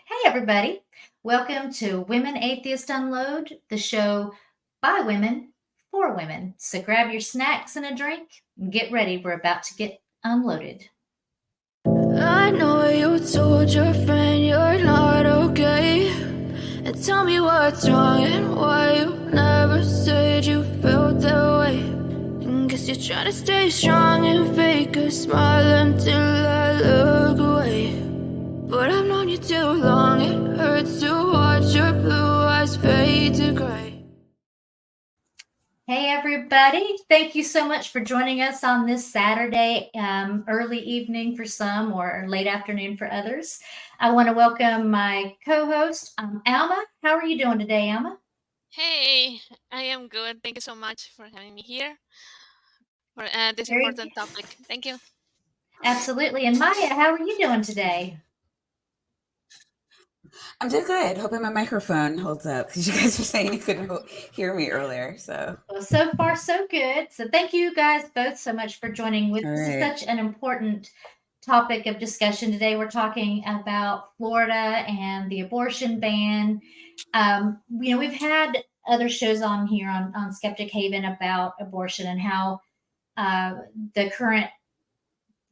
Hey, everybody. Welcome to Women Atheist Unload, the show by women for women. So grab your snacks and a drink and get ready. We're about to get unloaded. I know you told your friend you're not okay. And tell me what's wrong and why you never said you felt that way. And guess you're trying to stay strong and fake a smile until I look away. But I've known you too long, it hurts to watch your blue eyes fade to gray. Hey, everybody. Thank you so much for joining us on this Saturday, early evening for some or late afternoon for others. I want to welcome my co host, Alma. How are you doing today, Alma? Hey, I am good. Thank you so much for having me here for this Very important topic. Thank you. absolutely. And Maya, how are you doing today? I'm doing good. Hoping my microphone holds up because you guys were saying you couldn't hear me earlier. So, Well, so far, so good. So, thank you guys both so much for joining with. all This is right. such an important topic of discussion today. We're talking about Florida and the abortion ban. We've had other shows on here on Skeptic Haven about abortion and how the current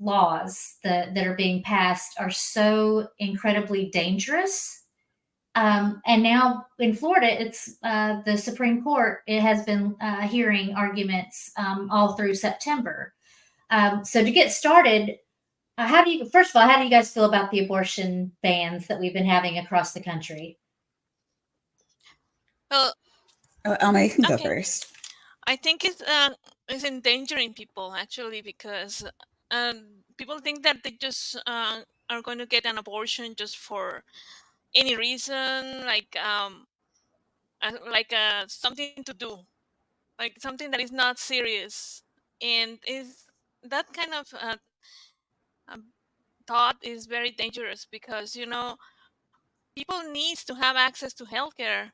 laws that are being passed are so incredibly dangerous. And now in Florida, it's the Supreme Court. It has been hearing arguments all through September. So to get started, first of all, how do you guys feel about the abortion bans that we've been having across the country? Well, Oh, Alma, you can go okay. first. I think it's endangering people actually because people think that they just are going to get an abortion just for any reason, like something to do, like something that is not serious, and is that kind of um, thought is very dangerous because people needs to have access to healthcare,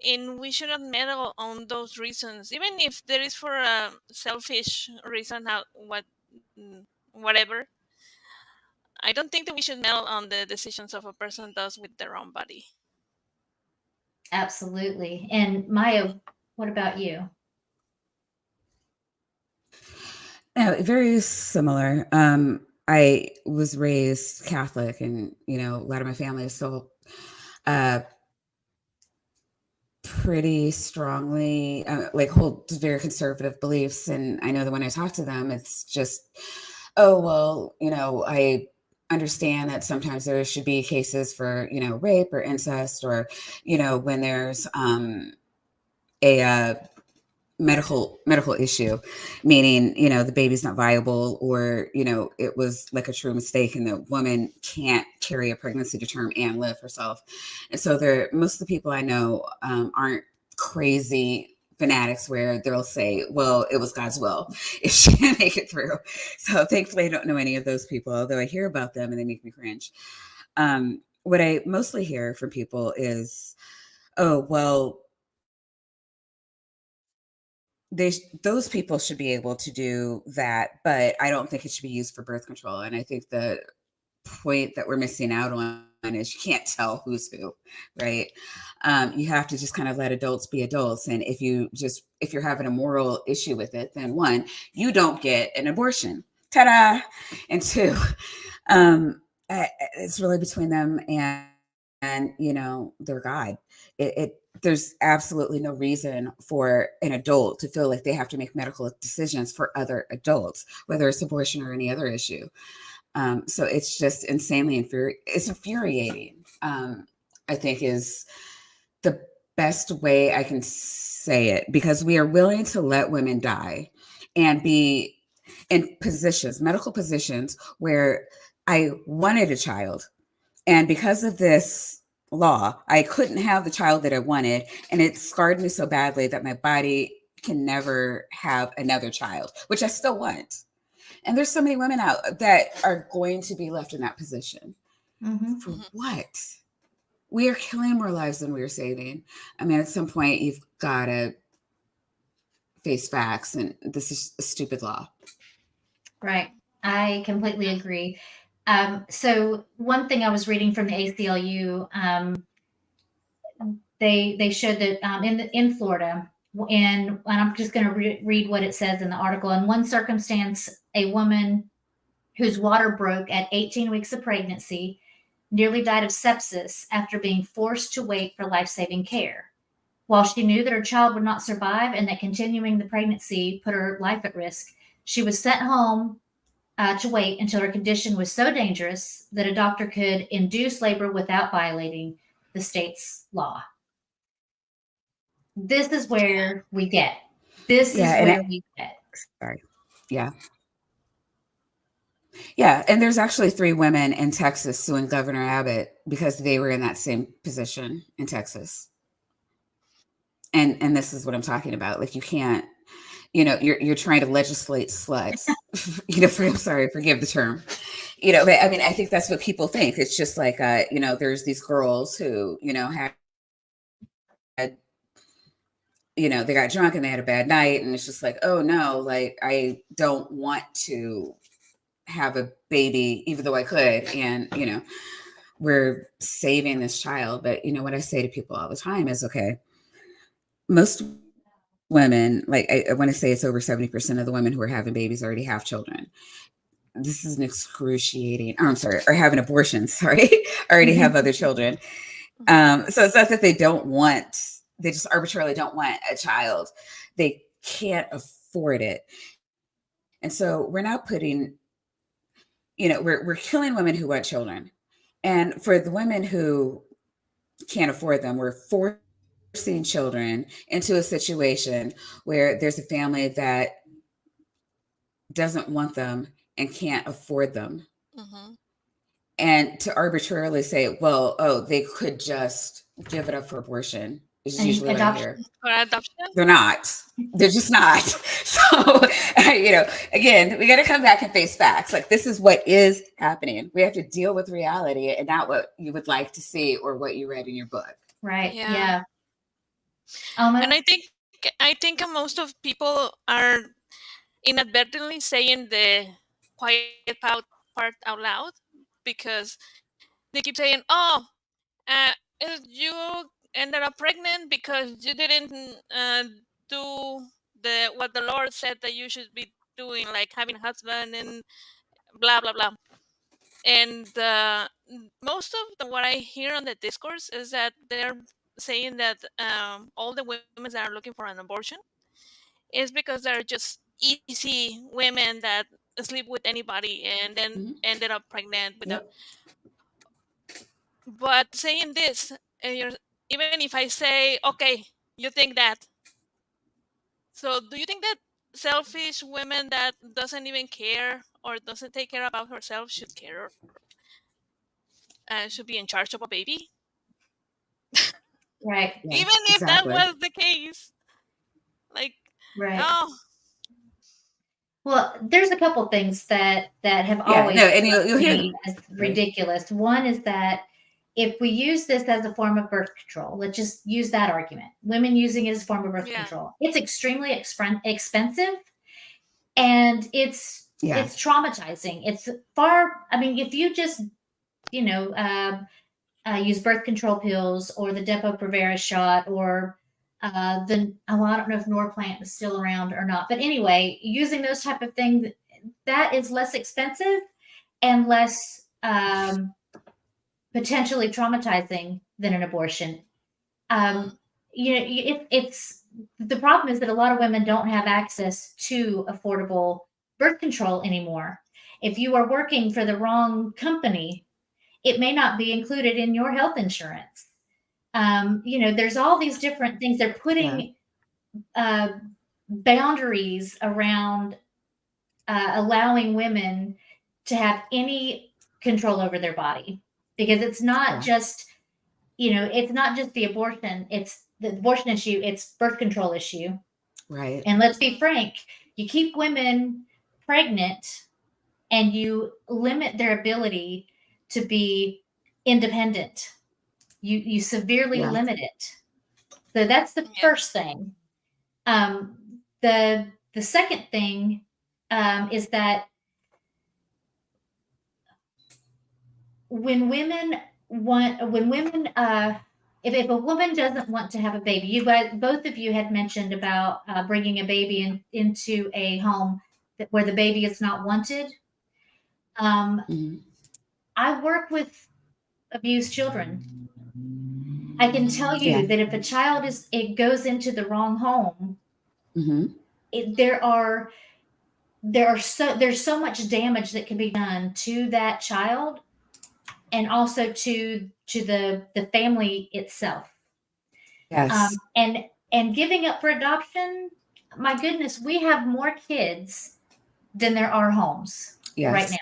and we shouldn't meddle on those reasons, even if there is for a selfish reason. Whatever. I don't think that we should meddle on the decisions of a person does with their own body. Absolutely. And Maya, what about you? No, very similar. I was raised Catholic, and a lot of my family is still uh, pretty strongly like hold very conservative beliefs. And I know that when I talk to them, it's just, oh well, I understand that sometimes there should be cases for rape or incest, or when there's a medical issue, meaning the baby's not viable, or it was like a true mistake and the woman can't carry a pregnancy to term and live herself. And so most of the people I know aren't crazy fanatics where they'll say, well, it was God's will if she didn't make it through. So thankfully I don't know any of those people, although I hear about them and they make me cringe. What I mostly hear from people is, oh well, those people should be able to do that, but I don't think it should be used for birth control. And I think the point that we're missing out on is you can't tell who's who, right? You have to just kind of let adults be adults. And if you're having a moral issue with it, then one, you don't get an abortion. Ta-da! And two, it's really between them and their God. There's absolutely no reason for an adult to feel like they have to make medical decisions for other adults, whether it's abortion or any other issue. So it's just insanely infuriating. I think is the best way I can say it, because we are willing to let women die and be in medical positions where I wanted a child. And because of this law, I couldn't have the child that I wanted. And it scarred me so badly that my body can never have another child, which I still want. And there's so many women out that are going to be left in that position. Mm-hmm. For what? We are killing more lives than we are saving. I mean, at some point, you've got to face facts, and this is a stupid law. Right. I completely agree. So one thing I was reading from the ACLU, they showed that in Florida, and I'm just going to read what it says in the article. In one circumstance, a woman whose water broke at 18 weeks of pregnancy nearly died of sepsis after being forced to wait for life-saving care. While she knew that her child would not survive and that continuing the pregnancy put her life at risk, she was sent home to wait until her condition was so dangerous that a doctor could induce labor without violating the state's law. This is where we get. This is where we get. Sorry. Yeah. Yeah. And there's actually 3 women in Texas suing Governor Abbott because they were in that same position in Texas. And this is what I'm talking about. Like, you can't, you're trying to legislate sluts, I'm sorry, forgive the term, but I mean, I think that's what people think. It's just like, there's these girls who, had, they got drunk and they had a bad night, and it's just like, oh no, like, I don't want to have a baby, even though I could. And, we're saving this child. But, what I say to people all the time is, okay, most women, like, I want to say it's over 70% of the women who are having babies already have children. This is an excruciating, or having abortions, already have other children. So it's not that they just arbitrarily don't want a child. They can't afford it. And so we're not putting, we're killing women who want children. And for the women who can't afford them, we're forcing children into a situation where there's a family that doesn't want them and can't afford them. Mm-hmm. And to arbitrarily say, well, they could just give it up for abortion is usually what I hear. Or adoption? They're not. They're just not. So, again, we got to come back and face facts. Like, this is what is happening. We have to deal with reality and not what you would like to see or what you read in your book. Right. Yeah. And I think most of people are inadvertently saying the quiet part out loud, because they keep saying, you ended up pregnant because you didn't do what the Lord said that you should be doing, like having a husband and blah blah blah. And most of what I hear on the discourse is that they're saying that all the women that are looking for an abortion is because they're just easy women that sleep with anybody and then ended up pregnant with them. But saying this, even if I say, okay, you think that, so do you think that selfish women that doesn't even care or doesn't take care about herself should care, should be in charge of a baby? Right. Yeah, even if that was the case, like, right. oh. Well, there's a couple things that have always you'll hear as ridiculous. One is that if we use this as a form of birth control, let's just use that argument. Women using it as a form of birth control. It's extremely expensive, and it's traumatizing. It's if you just, use birth control pills or the Depo-Provera shot or I don't know if Norplant is still around or not. But anyway, using those type of things, that is less expensive and less potentially traumatizing than an abortion. It's the problem is that a lot of women don't have access to affordable birth control anymore. If you are working for the wrong company, it may not be included in your health insurance. There's all these different things. They're putting boundaries around allowing women to have any control over their body, because it's not just, it's not just the abortion. It's the abortion issue. It's birth control issue. Right. And let's be frank, you keep women pregnant and you limit their ability to be independent. You severely limit it. So that's the first thing. The second thing is that when women if a woman doesn't want to have a baby, you guys, both of you had mentioned about bringing a baby into a home where the baby is not wanted. Mhm. I work with abused children. I can tell Yeah. you that if a child it goes into the wrong home, Mhm. there's so much damage that can be done to that child and also to the family itself. Yes. And giving up for adoption, my goodness, we have more kids than there are homes right now. Yes.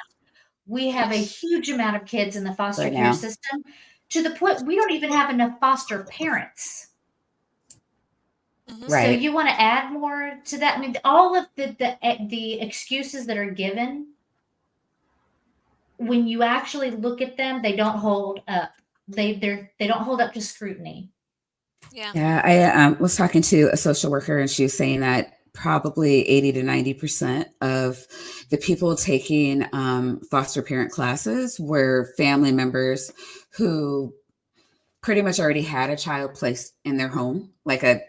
We have a Yes. huge amount of kids in the foster Right care now. system to the point we don't even have enough foster parents. Hmm. So Right. you want to add more to that? I mean, all of the excuses that are given, when you actually look at them, they don't hold up. They don't hold up to scrutiny. Yeah. Yeah, I was talking to a social worker, and she was saying that probably 80 to 90% of the people taking foster parent classes were family members who pretty much already had a child placed in their home, like a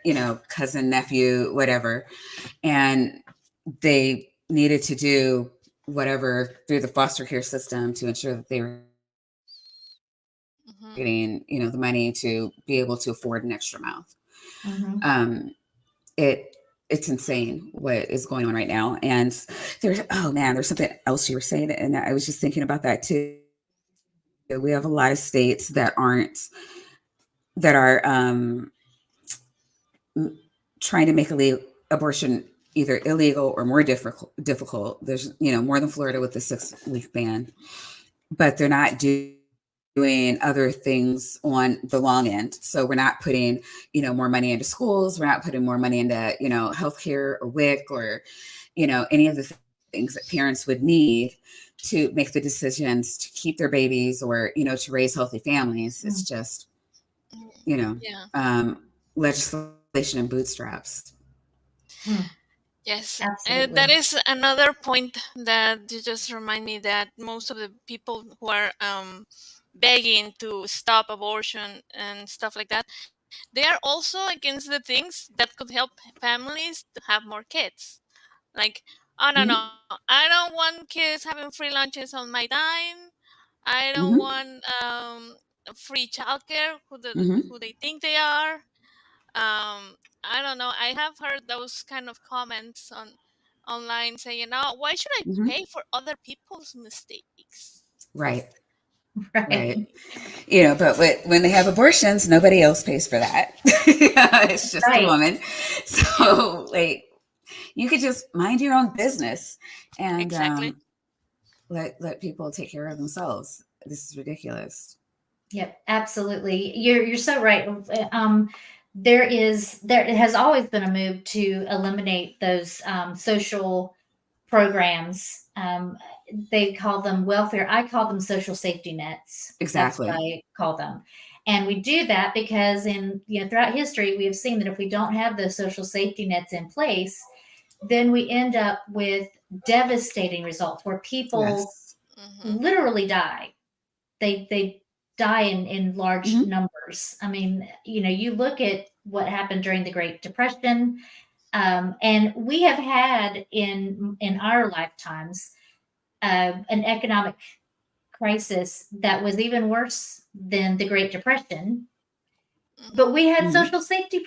cousin, nephew, whatever, and they needed to do whatever through the foster care system to ensure that they were Hmm. getting the money to be able to afford an extra mouth. Mm-hmm. Um, it's insane what is going on right now. And there's something else you were saying, and I was just thinking about that too. We have a lot of states that are trying to make abortion either illegal or more difficult. There's more than Florida with the 6-week ban, but they're not doing other things on the long end. So we're not putting, more money into schools. We're not putting more money into, healthcare or WIC or, any of the things that parents would need to make the decisions to keep their babies or, to raise healthy families. It's just, Yeah. legislation and bootstraps. Mm, Yes. That absolutely. is another point that you just remind me that most of the people who are begging to stop abortion and stuff like that, they are also against the things that could help families to have more kids. Like, oh no, Mm-hmm. no, I don't want kids having free lunches on my dime. I don't Mm-hmm. want free childcare Mm-hmm. who they think they are. I don't know. I have heard those kind of comments online saying, "Oh, why should I Mm-hmm. pay for other people's mistakes?" Right. Right. Right. But when they have abortions, nobody else pays for that. It's just the Right. woman. So, like, you could just mind your own business and Exactly. let people take care of themselves. This is ridiculous. Yep, absolutely. You're so right. There it has always been a move to eliminate those social programs. They call them welfare. I call them social safety nets. That's what Exactly. I call them. And we do that because throughout history we have seen that if we don't have those social safety nets in place, then we end up with devastating results where people Yes. Hmm. literally die. They die in large Mm-hmm. numbers. I mean, you look at what happened during the Great Depression, and we have had in our lifetimes an economic crisis that was even worse than the Great Depression. But Hmm. we had Mm-hmm. social safety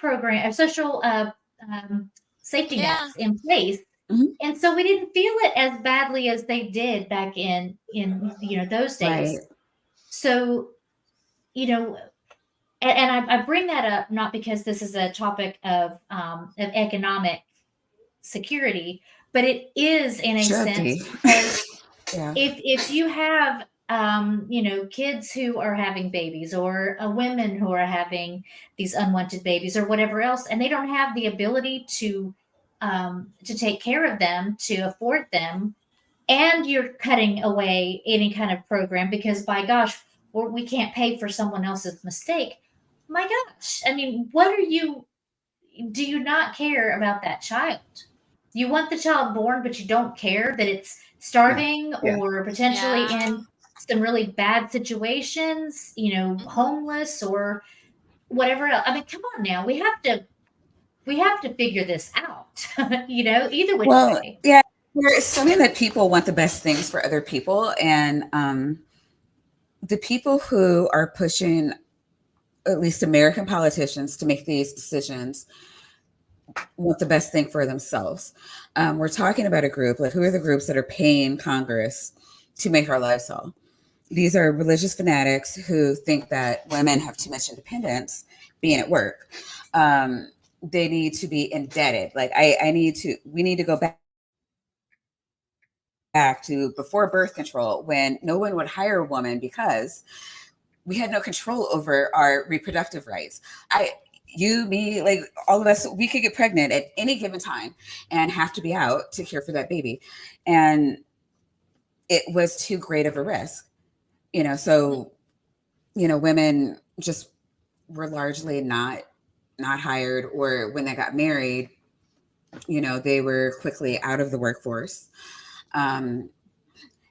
Yeah. nets in place, Mm-hmm. and so we didn't feel it as badly as they did back in those days. Right. So you know and I bring that up not because this is a topic of economic security, but it is in a Should sense be. because Yeah. if you have kids who are having babies or women who are having these unwanted babies or whatever else, and they don't have the ability to take care of them, to afford them, and you're cutting away any kind of program because by gosh, we can't pay for someone else's mistake. My gosh, I mean, what are you do you not care about that child? You want the child born, but you don't care that it's Yeah. starving Yeah. or potentially Yeah. in some really bad situations, homeless or whatever else. I mean, come on now. We have to figure this out, either which Well, way. yeah, we're assuming that people want the best things for other people, and the people who are pushing, at least American politicians, to make these decisions want the best thing for themselves. We're talking about a group, like who are the groups that are paying Congress to make our lives hell? These are religious fanatics who think that women have too much independence being at work. They need to be indebted. Like we need to go back to before birth control, when no one would hire a woman because we had no control over our reproductive rights. You, me, like all of us, we could get pregnant at any given time and have to be out to care for that baby. And it was too great of a risk, so, women just were largely not hired, or when they got married, they were quickly out of the workforce.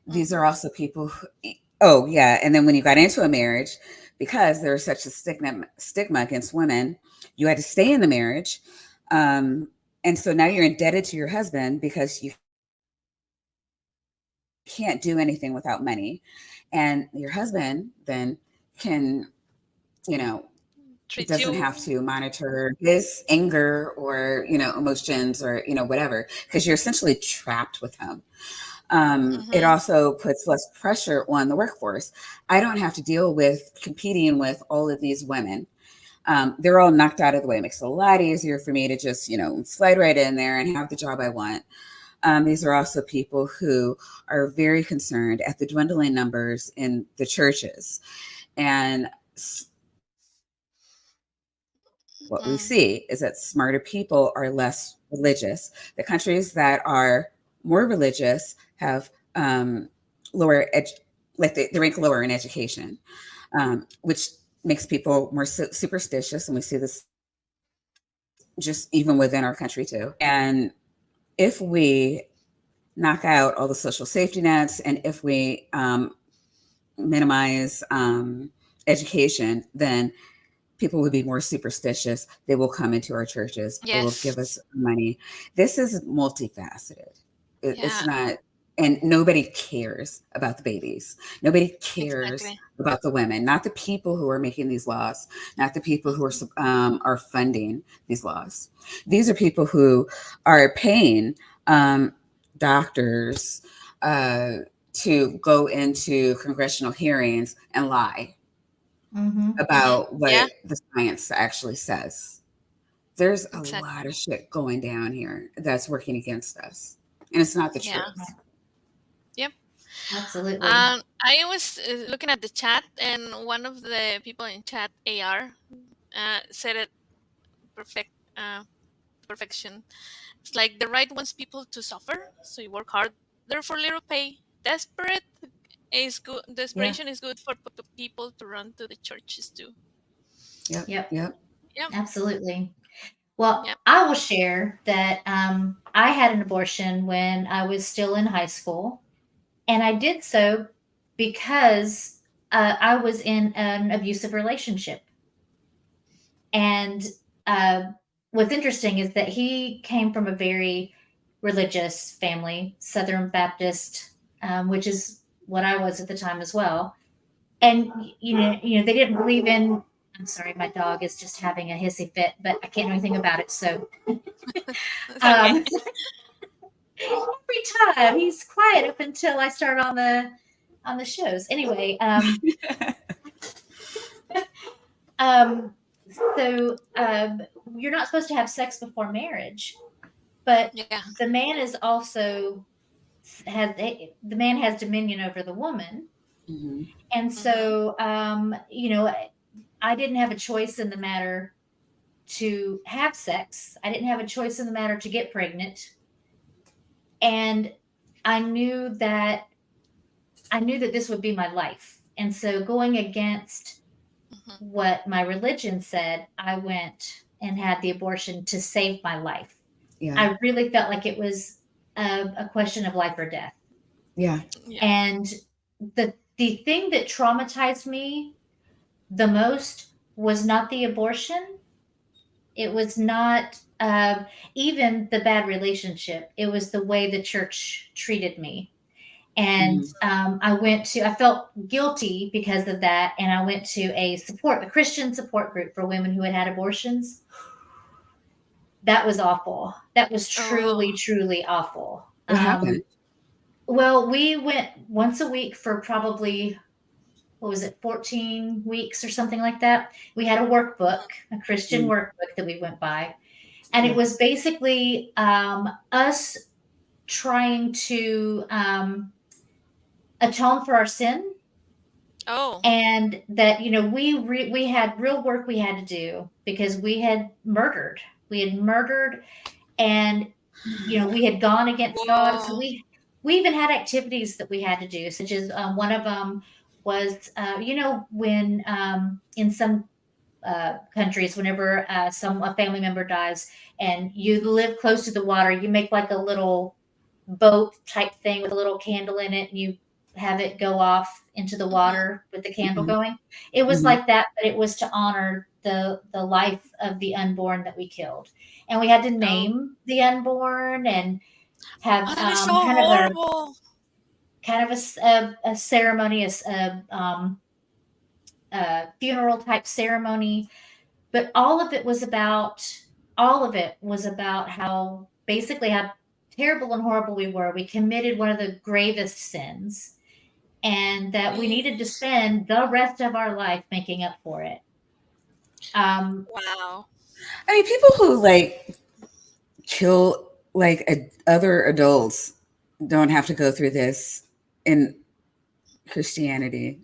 These are also people who, and then when you got into a marriage, because there was such a stigma against women, you had to stay in the marriage. And so now you're indebted to your husband because you can't do anything without money. And your husband then can, doesn't have to monitor his anger or, emotions or, whatever, because you're essentially trapped with him. It also puts less pressure on the workforce. I don't have to deal with competing with all of these women. They're all knocked out of the way. It makes it a lot easier for me to just, slide right in there and have the job I want. These are also people who are very concerned at the dwindling numbers in the churches. And what we see is that smarter people are less religious. The countries that are more religious have lower, they rank lower in education, which makes people more superstitious. And we see this just even within our country too. And if we knock out all the social safety nets, and if we minimize education, then people would be more superstitious. They will come into our churches. Yes. They will give us money. This is multifaceted. It's not, and nobody cares about the babies. Nobody cares about the women, not the people who are making these laws, not the people who are funding these laws. These are people who are paying doctors to go into congressional hearings and lie about what the science actually says. There's a lot of shit going down here that's working against us, and it's not the truth. Yep. Absolutely. I was looking at the chat, and one of the people in chat, AR, said it perfection. It's like the right wants people to suffer, so you work harder for little pay. Desperate is good. Desperation is good for people to run to the churches too. Yep. Absolutely. Well, I will share that I had an abortion when I was still in high school, and I did so because I was in an abusive relationship. And what's interesting is that he came from a very religious family, Southern Baptist, which is what I was at the time as well. And they didn't believe in. I'm sorry, my dog is just having a hissy fit, but I can't do anything about it. So every time he's quiet up until I start on the shows. Anyway, so you're not supposed to have sex before marriage, but the man is also the man has dominion over the woman. Mm-hmm. And so, I didn't have a choice in the matter to have sex. I didn't have a choice in the matter to get pregnant. And I knew that this would be my life. And so going against what my religion said, I went and had the abortion to save my life. Yeah. I really felt like it was a question of life or death. Yeah. And the the thing that traumatized me the most was not the abortion. It was not even the bad relationship. It was the way the church treated me. And I felt guilty because of that. And I went to a Christian support group for women who had had abortions. That was awful. That was truly, Oh, truly awful. What happened? Well, we went once a week for probably, what was it, 14 weeks or something like that. We had a workbook, a Christian Mm. workbook that we went by. And it Yeah. was basically us trying to atone for our sin. oh, And that, we had real work we had to do because we had murdered. We had murdered, and we had gone against God. So whoa. we even had activities that we had to do, such as one of them was, when in some countries, whenever a family member dies and you live close to the water, you make like a little boat type thing with a little candle in it, and you have it go off into the Hmm. water with the candle Mhm. going. It was Mhm. like that, but it was to honor the life of the unborn that we killed, and we had to Oh, name the unborn and have oh, that is so horrible. a ceremony, a funeral type ceremony. But all of it was about how basically how terrible and horrible we were. We committed one of the gravest sins, and that we needed to Yes. spend the rest of our life making up for it. Um, Wow. I mean, people who like kill like other adults don't have to go through this in Christianity.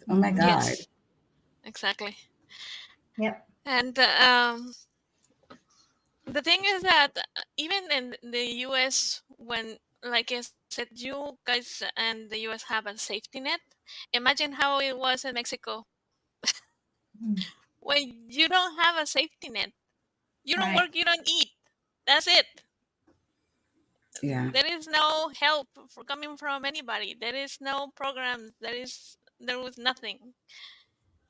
Oh my mhm. God. Yes, exactly. Yep. And the thing is that even in the US, when, like I said, you guys and the US have a safety net. Imagine how it was in Mexico Mm. when you don't have a safety net. You don't Right. work, you don't eat. That's it. Yeah. There is no help for coming from anybody. There is no program. There was nothing.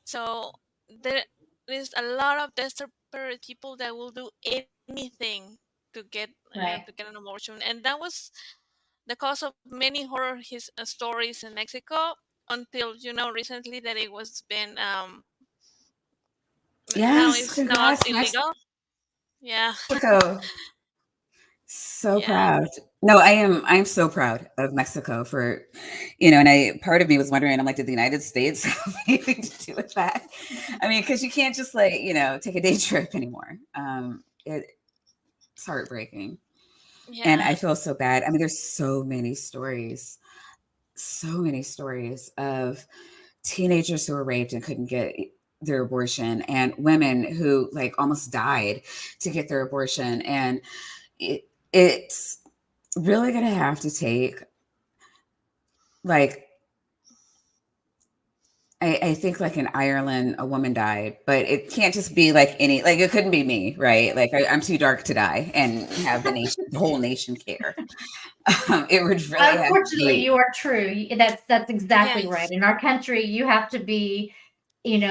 So there is a lot of desperate people that will do anything Right. to get an abortion, and that was the cause of many horror stories in Mexico until recently that it was been now Yes. it's not Congrats, illegal. Yeah. Mexico. So Yeah. proud. No, I'm so proud of Mexico for, and part of me was wondering, I'm like, did the United States have anything to do with that? I mean, because you can't just like, take a day trip anymore. It's heartbreaking. And Yeah. I feel so bad. I mean, there's so many stories of teenagers who were raped and couldn't get their abortion, and women who like almost died to get their abortion. And it's really going to have to take like, I think like in Ireland, a woman died, but it can't just be like it couldn't be me, right? Like I'm too dark to die and have the whole nation care. It would really have to Unfortunately, be, you are true. That's exactly right. Yes. In our country, you have to be, an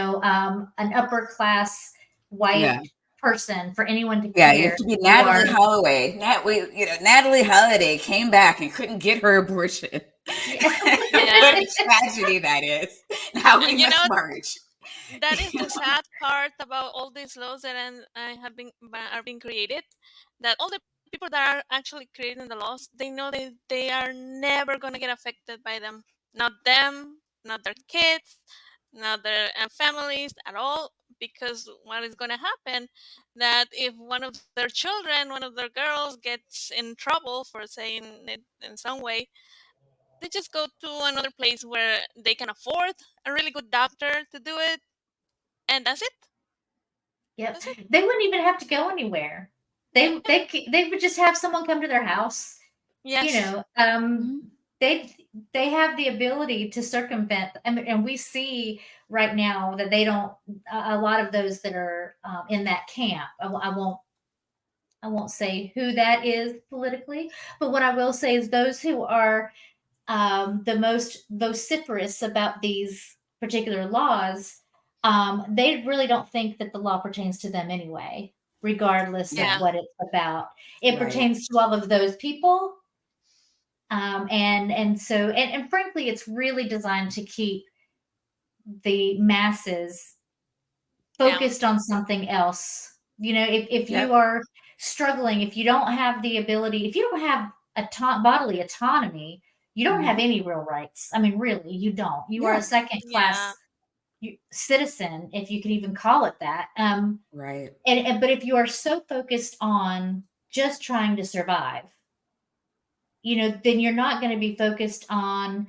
upper class white yeah. person for anyone to Yeah, you have care. to be You Natalie are, Holloway. Natalie Holiday came back and couldn't get her abortion. yeah. Yeah. What a tragedy that is. Now we And must march. that is the sad part about all these laws that are being created. That all the people that are actually creating the laws, they know they are never gonna get affected by them. Not them, not their kids, not their families at all. Because what is gonna happen? That if one of their children, one of their girls, gets in trouble for saying it in some way, they just go to another place where they can afford a really good doctor to do it, and that's it. Yep. That's it. They wouldn't even have to go anywhere. Yeah. They would just have someone come to their house. You Yes. know, Mhm. they they have the ability to circumvent, and we see right now that they don't. A lot of those that are in that camp. I won't say who that is politically, but what I will say is those who are the most vociferous about these particular laws, they really don't think that the law pertains to them anyway, regardless of Yeah. what it's about. It Right. pertains to all of those people. And frankly, it's really designed to keep the masses focused on something else. You know, if Yep. you are struggling, if you don't have the ability, if you don't have bodily autonomy, you don't have any real rights. I mean, really, you don't. You are a Yeah. second class citizen, if you can even call it that. Right. But if you are so focused on just trying to survive, you know, then you're not going to be focused on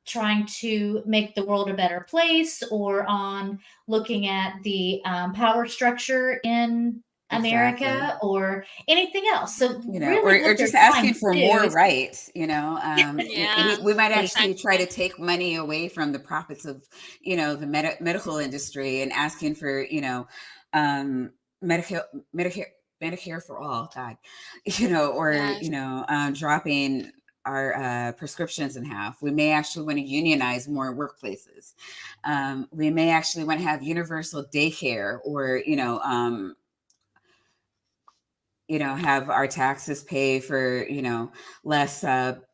trying to make the world a better place or on looking at the power structure in America Exactly. or anything else. So You know, really or what they're just trying asking to for do more is rights, you know. Yeah, We might actually try to exactly. take money away from the profits of, you know, the medical industry and asking for, you know, Medicare, Medicare, Medicare for all, God, you know, or, Yes. you know, dropping our prescriptions in half. We may actually want to unionize more workplaces. We may actually want to have universal daycare or, have our taxes pay for, less corporate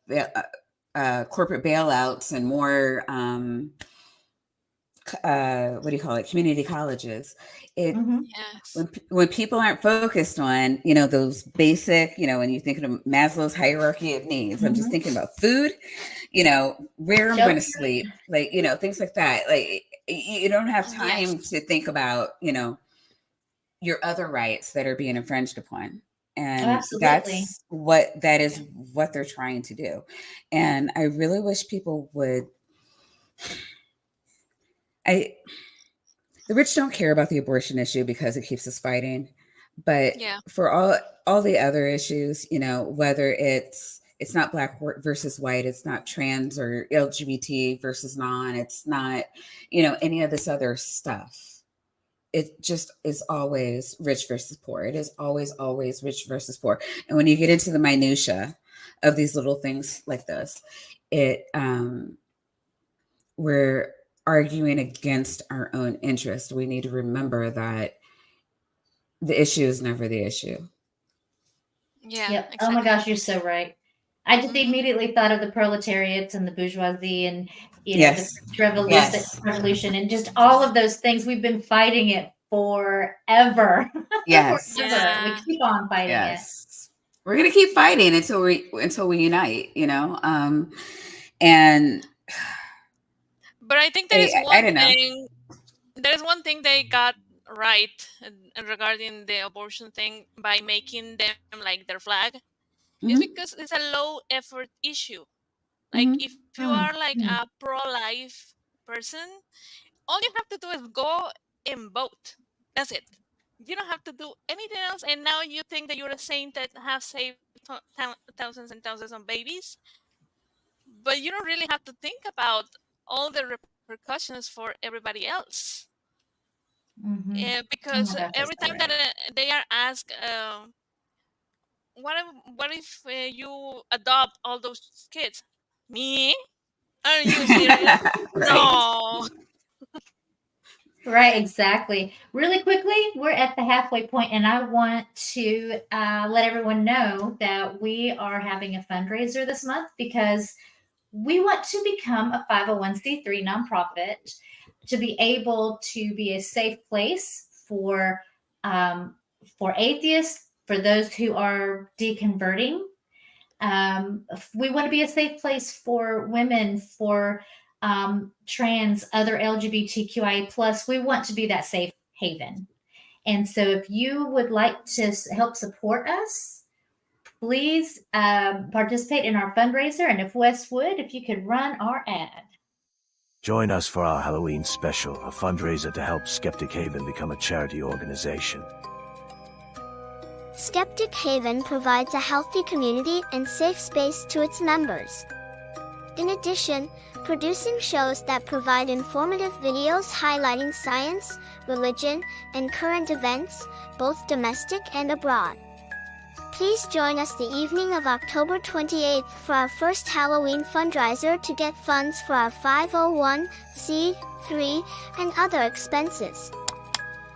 bailouts and more, what do you call it? Community colleges. It Mhm. Yes. when people aren't focused on, those basic, when you think of Maslow's hierarchy of needs, I'm just Mhm. thinking about food, where I'm going to Shelter. sleep, like, things like that. Like you don't have Yes. time to think about, your other rights that are being infringed upon. Oh, And absolutely. that is what they're trying to do. And I really wish people would, the rich don't care about the abortion issue because it keeps us fighting. But Yeah. for all the other issues, whether it's not black versus white, it's not trans or LGBT versus non, it's not, any of this other stuff. It just is always rich versus poor. It is always rich versus poor. And when you get into the minutia of these little things like this, we're arguing against our own interest. We need to remember that the issue is never the issue. Yeah, Yep. Oh my exactly. gosh, you're so right. I just Hmm. immediately thought of the proletariats and the bourgeoisie and, the Yes. Yes. revolution and just all of those things. We've been fighting it forever. Yes. Forever. We Yeah. keep on fighting it. Yes. We're gonna keep fighting until we unite, and But I think I don't know. there is one thing they got right regarding the abortion thing by making them like their flag is Hmm. because it's a low effort issue. Like Hmm. if you Mm, are like mm, a pro-life person, all you have to do is go and vote. That's it. You don't have to do anything else. And now you think that you're a saint that have saved thousands and thousands of babies, but you don't really have to think about all the repercussions for everybody else. mhm. Oh my Because gosh, that's every so time that right. they are asked, what if you adopt all those kids? Me? Are you serious? Right. No. Right, exactly. Really quickly, we're at the halfway point, and I want to let everyone know that we are having a fundraiser this month because we want to become a 501c3 nonprofit to be able to be a safe place for atheists, for those who are deconverting. We want to be a safe place for women, for trans, other LGBTQIA plus. We want to be that safe haven. And so, if you would like to help support us, please participate in our fundraiser. And if Wes would, if you could run our ad. Join us for our Halloween special, a fundraiser to help Skeptic Haven become a charity organization. Skeptic Haven provides a healthy community and safe space to its members. In addition, producing shows that provide informative videos highlighting science, religion, and current events, both domestic and abroad. Please join us the evening of October 28th for our first Halloween fundraiser to get funds for our 501c3 and other expenses.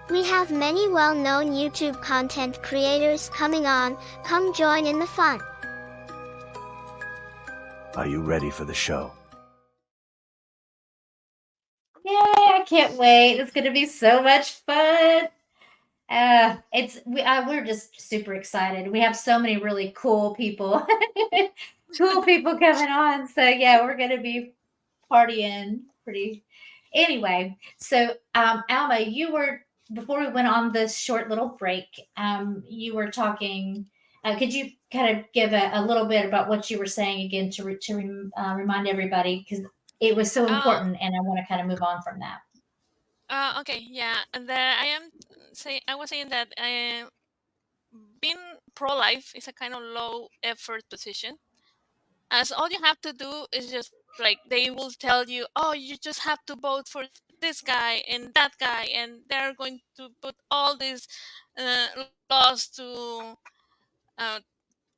We have many well-known YouTube content creators coming on. Come join in the fun. Are you ready for the show? Yay, I can't wait. It's going to be so much fun. We're just super excited. We have so many really cool people, cool people coming on. So yeah, we're going to be partying pretty. Anyway, so Alma, before we went on this short little break, you were talking. Could you kind of give a little bit about what you were saying again to remind everybody, because it was so important, and I want to kind of move on from that. Okay, yeah. And I was saying that being pro-life is a kind of low-effort position, as all you have to do is just like they will tell you, oh, you just have to vote for this guy and that guy, and they're going to put all these laws uh,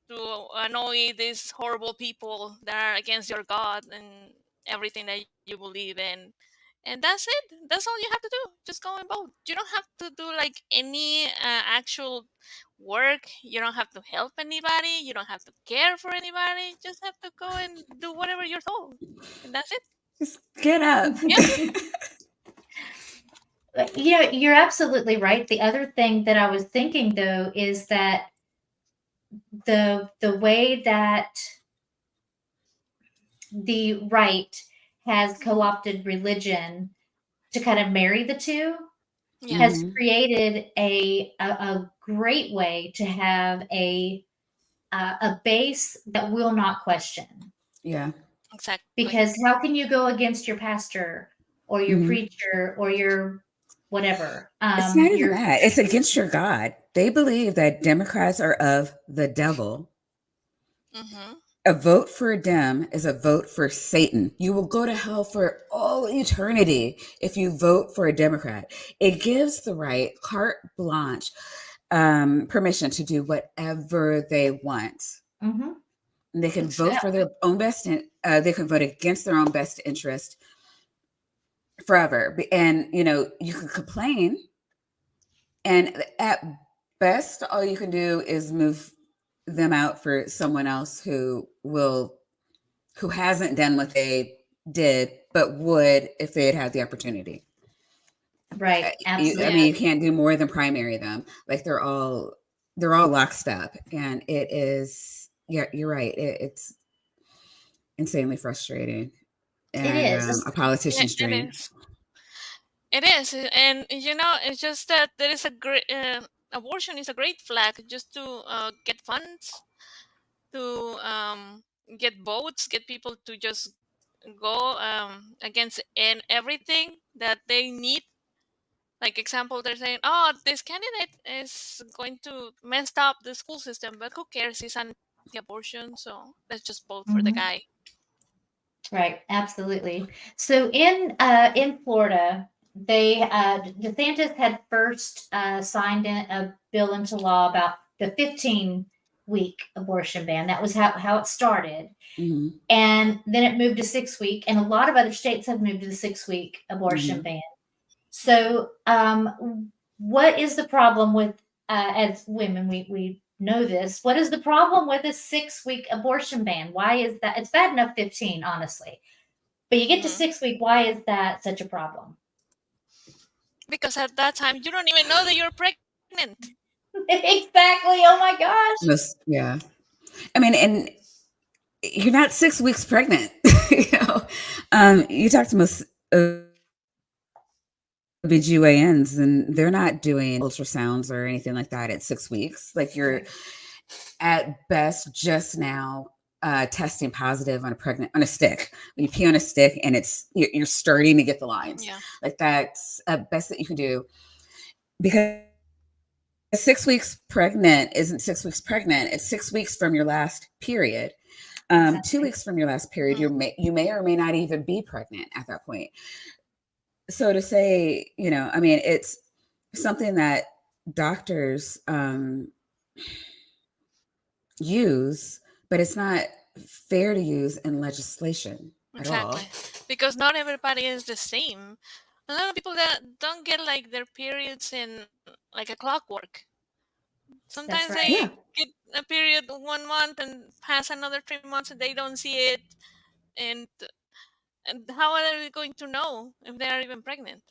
to annoy these horrible people that are against your God and everything that you believe in. And that's it. That's all you have to do. Just go and vote. You don't have to do like any actual work. You don't have to help anybody. You don't have to care for anybody. You just have to go and do whatever you're told. And that's it. Just get up. Yeah, you're absolutely right. The other thing that I was thinking, though, is that the way that the right has co-opted religion to kind of marry the two Yeah. has created a great way to have a base that will not question. Yeah. Exactly. Because how can you go against your pastor or your preacher or your whatever? It's not even that. It's against your God. They believe that Democrats are of the devil. Mm-hmm. A vote for a Dem is a vote for Satan. You will go to hell for all eternity if you vote for a Democrat. It gives the right carte blanche permission to do whatever they want. Mm-hmm. They can vote for their own best. They can vote against their own best interest forever. And, you can complain. And at best, all you can do is move them out for someone else who hasn't done what they did, but would if they had the opportunity. Right. Absolutely. You can't do more than primary them. Like they're all lockstep, and it is. Yeah, you're right. It's insanely frustrating. And, it is a politician's dream. It is, and it's just that there is a great abortion is a great flag just to get funds, to get votes, get people to just go against everything that they need. Like example, they're saying, "Oh, this candidate is going to mess up the school system, but who cares? He's anti-abortion, so let's just vote for the guy." Right. Absolutely. So in Florida, DeSantis had first signed a bill into law about the 15-week abortion ban. That was how it started. Mm-hmm. And then it moved to 6-week, and a lot of other states have moved to the 6-week abortion ban. So what is the problem with, as women, we know this, what is the problem with a 6-week abortion ban? Why is that? It's bad enough 15, honestly. But you get to 6-week, why is that such a problem? Because at that time, you don't even know that you're pregnant. Exactly. Oh my gosh. Yeah. I mean, and you're not 6 weeks pregnant. You talk to most OBGYNs, and they're not doing ultrasounds or anything like that at 6 weeks. Like you're at best just now testing positive on a stick. When you pee on a stick and you're starting to get the lines. Yeah. Like that's at best that you can do, because 6 weeks pregnant isn't 6 weeks pregnant. It's 6 weeks from your last period. 2 weeks from your last period, you may or may not even be pregnant at that point. So to say, it's something that doctors use, but it's not fair to use in legislation at all. Exactly. Because not everybody is the same. A lot of people that don't get like their periods in like a clockwork. That's Sometimes right. they Yeah. get a period 1 month and pass another 3 months and they don't see it. And and how are they going to know if they are even pregnant?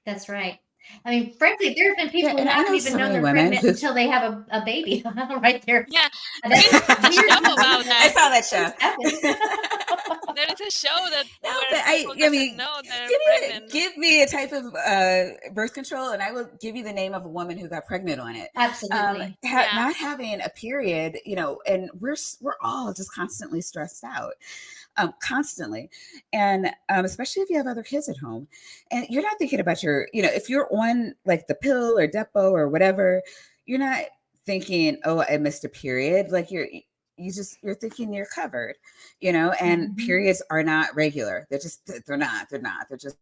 That's right. I mean, frankly, there have been Yeah, people who and I haven't know even so known many they're women pregnant who until they have a baby right there. Yeah, And there that's is a weird. show about I that. saw that show. There is a show that No, where but people I doesn't mean, know they're give pregnant. me a type of birth control, and I will give you the name of a woman who got pregnant on it. Absolutely. Yeah. Not having a period, and we're all just constantly stressed out, constantly, and especially if you have other kids at home, and you're not thinking about if you're on like the pill or Depo or whatever, you're not thinking, oh, I missed a period. Like you're thinking you're covered, and periods are not regular. They're not. They're just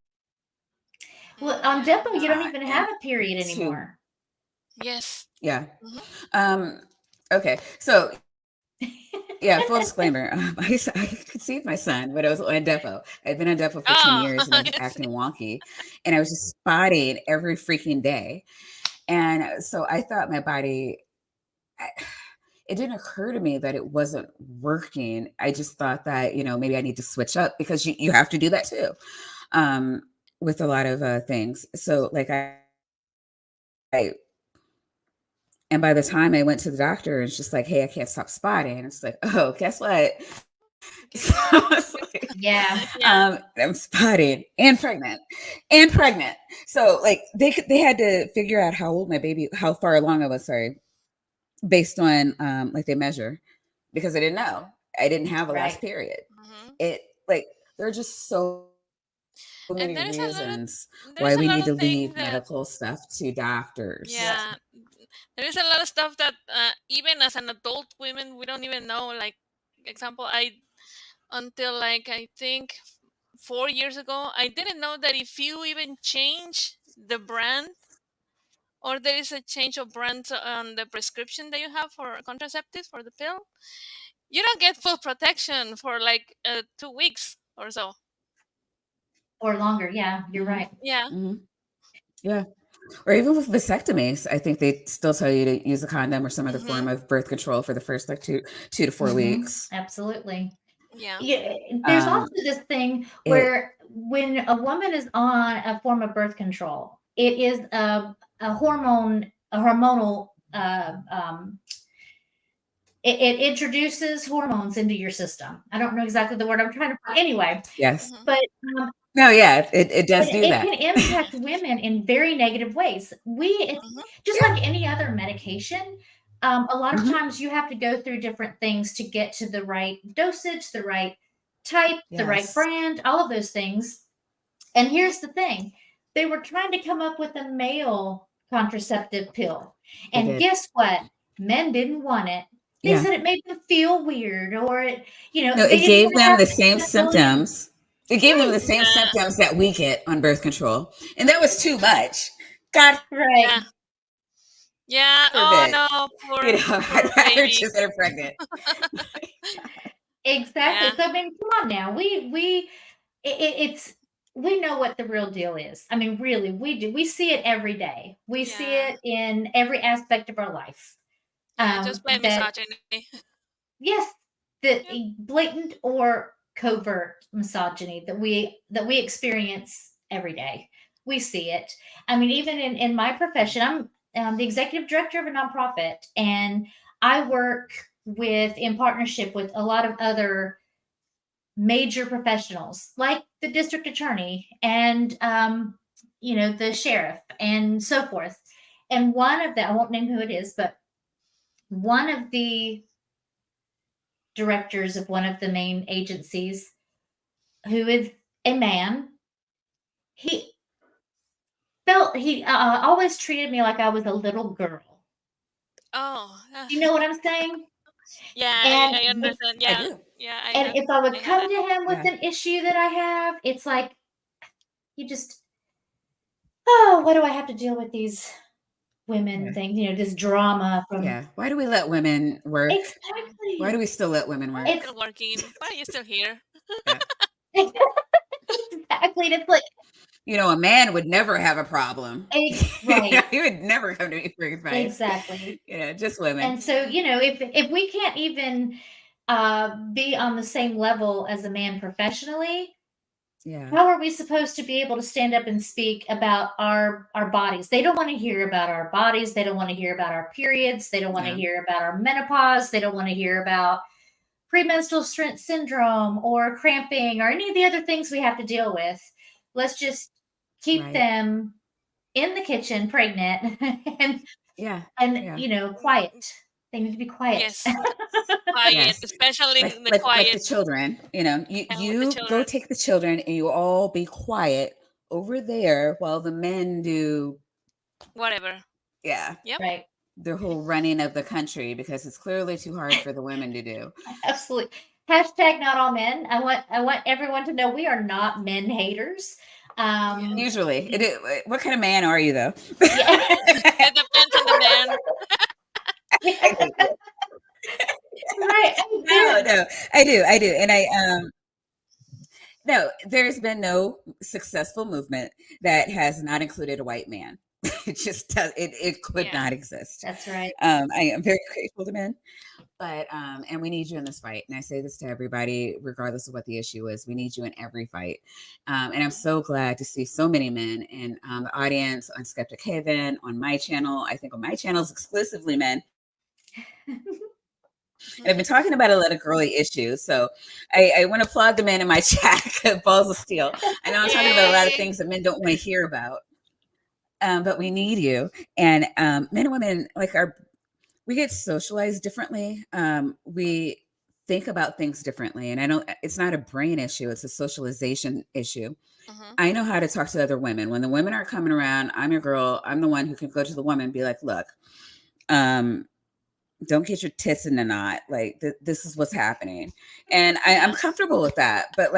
Well, on Yeah. Depo, you don't even have and a period to anymore. Yes. yeah. Mhm. Okay, so yeah, full disclaimer. I conceived my son when I was on Depo. I'd been on Depo for 10 Oh, years and I was yes. acting wonky, and I was just spotting every freaking day. And so I thought my body, it didn't occur to me that it wasn't working. I just thought that, maybe I need to switch up because you have to do that too, with a lot of things. So like I, and by the time I went to the doctor, it's just like, hey, I can't stop spotting. It's like, oh, guess what? Guess So what? it's like, Yeah. Yeah. I'm spotted and pregnant. So like they had to figure out how far along I was, sorry, based on like they measure, because I didn't know. I didn't have a last Right. period. Mhm. It like there are just so And many reasons why there's a we lot need of to things leave that medical stuff to doctors. Yep. yeah, there is a lot of stuff that even as an adult women we don't even know. Like example, I until like I think 4 years ago, I didn't know that if you even change the brand or there is a change of brand on the prescription that you have for contraceptives for the pill, you don't get full protection for like 2 weeks or so. Or longer. Yeah, you're Hmm. right. Yeah. Hmm. Yeah. Or even with vasectomies, I think they still tell you to use a condom or some other form Mm-hmm. of birth control for the first like 2 to 4 weeks. Absolutely. Yeah. Yeah, there's also Um, this thing it where when a woman is on a form of birth control, it is a hormonal, it introduces hormones into your system. I don't know exactly the word I'm trying to find. Anyway, yes. Mm-hmm. but um, No, yeah, it does do it that. can impact women in very negative ways. It's Mm-hmm. just Yeah. like any other medication. A lot of Hmm. times you have to go through different things to get to the right dosage, the right type, the right Yes. brand, all of those things. And here's the thing, they were trying to come up with a male contraceptive pill. They And did. guess what? Men didn't want it. They Yeah. said it made them feel weird, or No, they it didn't gave want to them have the the same ability. symptoms. It gave them Right, the same Yeah. symptoms that we get on birth control. And that was too much. God right. Yeah. Yeah. Oh forbid. no, poor I'd rather baby. just get her pregnant. Exactly. Yeah. So I mean, come on now. It's we know what the real deal is. I mean, really, we do. We see it every day. We see Yeah. it in every aspect of our life. Yeah. Just by That misogyny. yes, the Yep. blatant or covert misogyny that we experience every day. We see it. I mean, even in my profession, I'm the executive director of a nonprofit, and I work in partnership with a lot of other major professionals like the district attorney and the sheriff and so forth. And one of them, I won't name who it is, but one of the directors of one of the main agencies, who is a man, he always treated me like I was a little girl. Oh. You know what I'm saying? Yeah. And I understand. I Yeah. do. Yeah. and if I I would had come that. to him with Yeah. an issue that I have, it's like you just, oh, why do I have to deal with these women Yeah. things, this drama from Yeah. Why do we let women work? exactly. Why do we still let women work? Still working. Why are you still here? Yeah. Exactly. And it's like A man would never have a problem. right. He would never come to me for advice. Exactly. Just women. And so, if we can't even be on the same level as a man professionally, Yeah. how are we supposed to be able to stand up and speak about our bodies? They don't want to hear about our bodies. They don't want to hear about our periods. They don't want to Yeah. hear about our menopause. They don't want to hear about premenstrual syndrome or cramping or any of the other things we have to deal with. Let's just keep Right. them in the kitchen pregnant and Yeah. quiet. They need to be quiet. Yes. Quiet, Yes. especially the Like the quiet. children. And with You the go children. take the children and you all be quiet over there while the men do Whatever. Yep. Right. The whole running of the country, because it's clearly too hard for the women to do. Absolutely. Hashtag not all men. I want everyone to know we are not men haters. Usually. What kind of man are you, though? Yeah. It depends on the man. Right. No, I do. And no, there's been no successful movement that has not included a white man. It just does. It could not exist. That's right. I am very grateful to men, but and we need you in this fight. And I say this to everybody, regardless of what the issue is. We need you in every fight. And I'm so glad to see so many men in the audience on Skeptic Haven, on my channel. I think on my channel is exclusively men. And I've been talking about a lot of girly issues. So I want to applaud the men in my chat, Balls of Steel. I know I'm talking about a lot of things that men don't want to hear about. But we need you. And men and women, we get socialized differently. We think about things differently. And it's not a brain issue. It's a socialization issue. I know how to talk to other women. When the women aren't coming around, I'm your girl. I'm the one who can go to the woman and be like, look, don't get your tits in a knot. This is what's happening. And I'm comfortable with that. But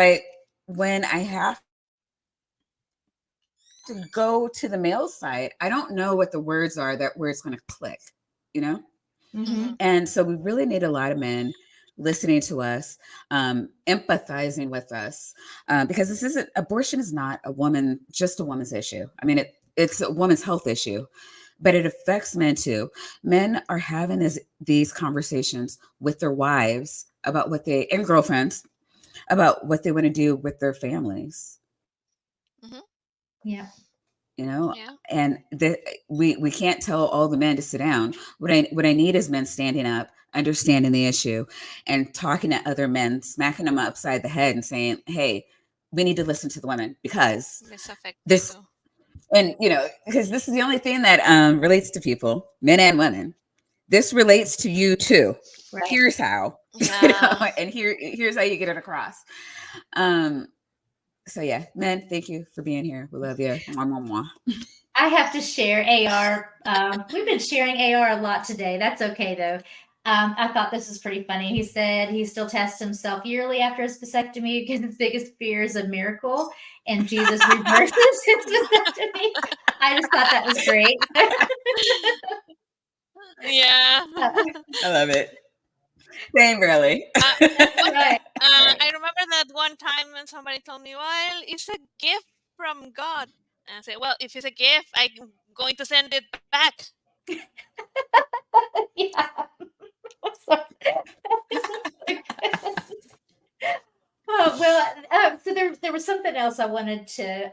when I have to go to the male side, I don't know what the words are where it's going to click, Mm-hmm. And so we really need a lot of men listening to us, empathizing with us, because abortion is not just a woman's issue. I mean, it's a woman's health issue, but it affects men too. Men are having these conversations with their wives and girlfriends about what they want to do with their families. Yeah. And we can't tell all the men to sit down. What I need is men standing up, understanding the issue, and talking to other men, smacking them upside the head and saying, hey, we need to listen to the women because this, and because this is the only thing that relates to people, men and women. This relates to you too. Right. Here's how, and here's how you get it across. So yeah, men, thank you for being here. We love you. Mwah, mwah, mwah. I have to share AR. We've been sharing AR a lot today. That's okay though. I thought this was pretty funny. He said he still tests himself yearly after his vasectomy because his biggest fear is a miracle and Jesus reverses his vasectomy. I just thought that was great. Yeah. I love it. Same, really. Right. I remember that one time when somebody told me, well, it's a gift from God. And I said, well, if it's a gift, I'm going to send it back. Yeah. So there was something else I wanted to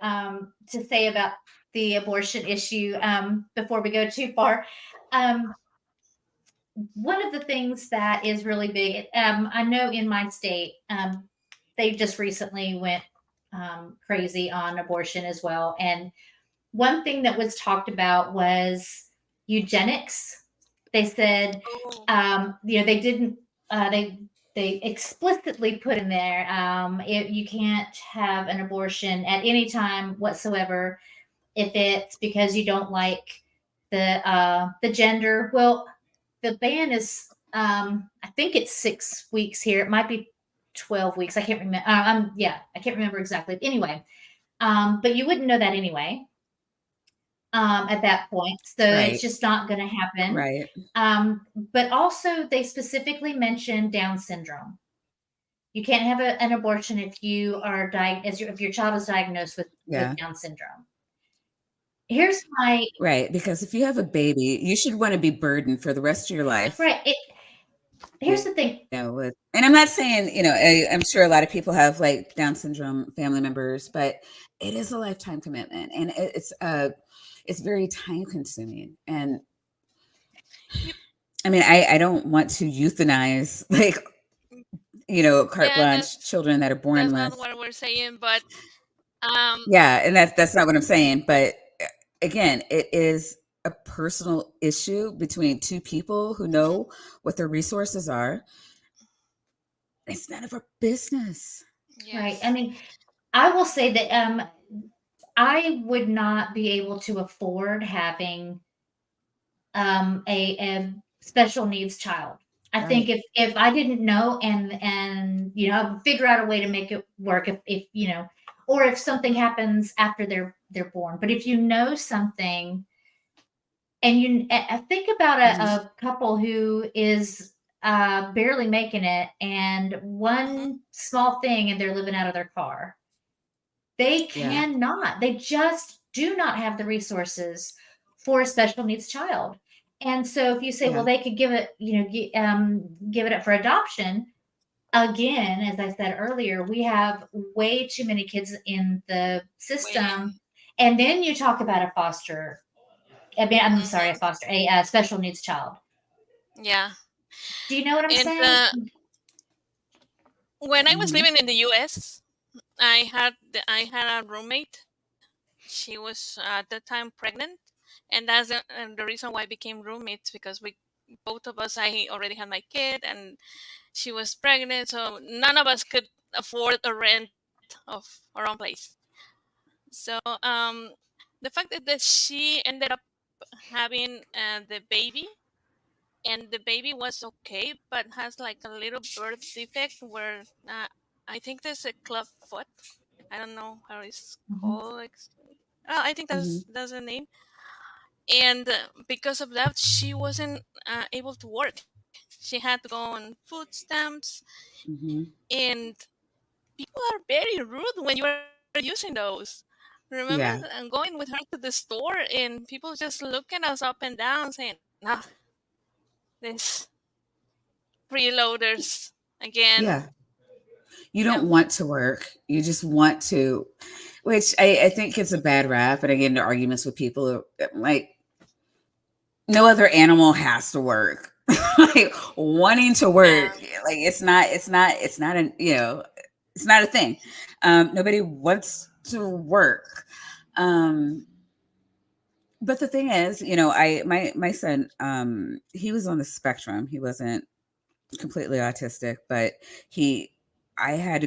say about the abortion issue before we go too far. One of the things that is really big, I know in my state, they just recently went crazy on abortion as well. And one thing that was talked about was eugenics. They said, they didn't, they explicitly put in there, you can't have an abortion at any time whatsoever if it's because you don't like the gender. Well, the ban is, I think it's 6 weeks here. It might be 12 weeks. I can't remember. I can't remember exactly. Anyway, but you wouldn't know that anyway. at that point. So Right. it's just not going to happen. Right. But also, they specifically mentioned Down syndrome. You can't have an abortion if you are if your child is diagnosed with Yeah. Down syndrome. Here's my Right. Because if you have a baby, you should want to be burdened for the rest of your life. right. Here's the thing. And I'm not saying, I'm sure a lot of people have like Down syndrome family members, but it is a lifetime commitment, and it's very time consuming. And I mean, I don't want to euthanize like, carte blanche children that are born That's with. not what we're saying, but Yeah, and that's not what I'm saying. But again, it is a personal issue between two people who know what their resources are. It's none of our business. yes. Right. I mean, I will say that I would not be able to afford having a special needs child. I think if I didn't know and figure out a way to make it work if or if something happens after they're born. But if you know something and I think about a couple who is barely making it, and one small thing and they're living out of their car. They cannot. They just do not have the resources for a special needs child. And so if you say, well, they could give it, give it up for adoption. Again, as I said earlier, we have way too many kids in the system. And then you talk about a special needs child. Yeah. Do you know what I'm saying? When I was living in the U.S., I had a roommate. She was at the time pregnant, and that's the reason why I became roommates, because both of us, I already had my kid, and she was pregnant, so none of us could afford a rent of our own place. So the fact that she ended up having the baby, and the baby was okay, but has like a little birth defect where I think there's a club foot. I don't know how it's called. I think that's the name. And because of that, she wasn't able to work. She had to go on food stamps, and people are very rude when you are using those. Remember going with her to the store, and people just looking us up and down, saying, "Ah, this freeloaders again." Yeah. You don't want to work. You just want to, which I think it's a bad rap. And I get into arguments with people like, no other animal has to work. Like wanting to work, like it's not a thing. Nobody wants to work. But the thing is, my son, he was on the spectrum. He wasn't completely autistic, but I had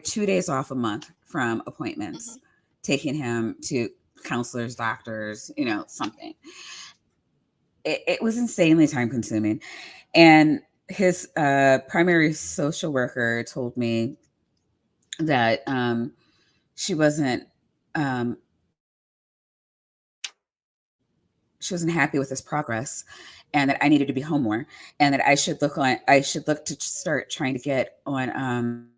2 days off a month from appointments, taking him to counselors, doctors, something. It was insanely time consuming. And his primary social worker told me that she wasn't happy with his progress, and that I needed to be home more, and that I should look to start trying to get on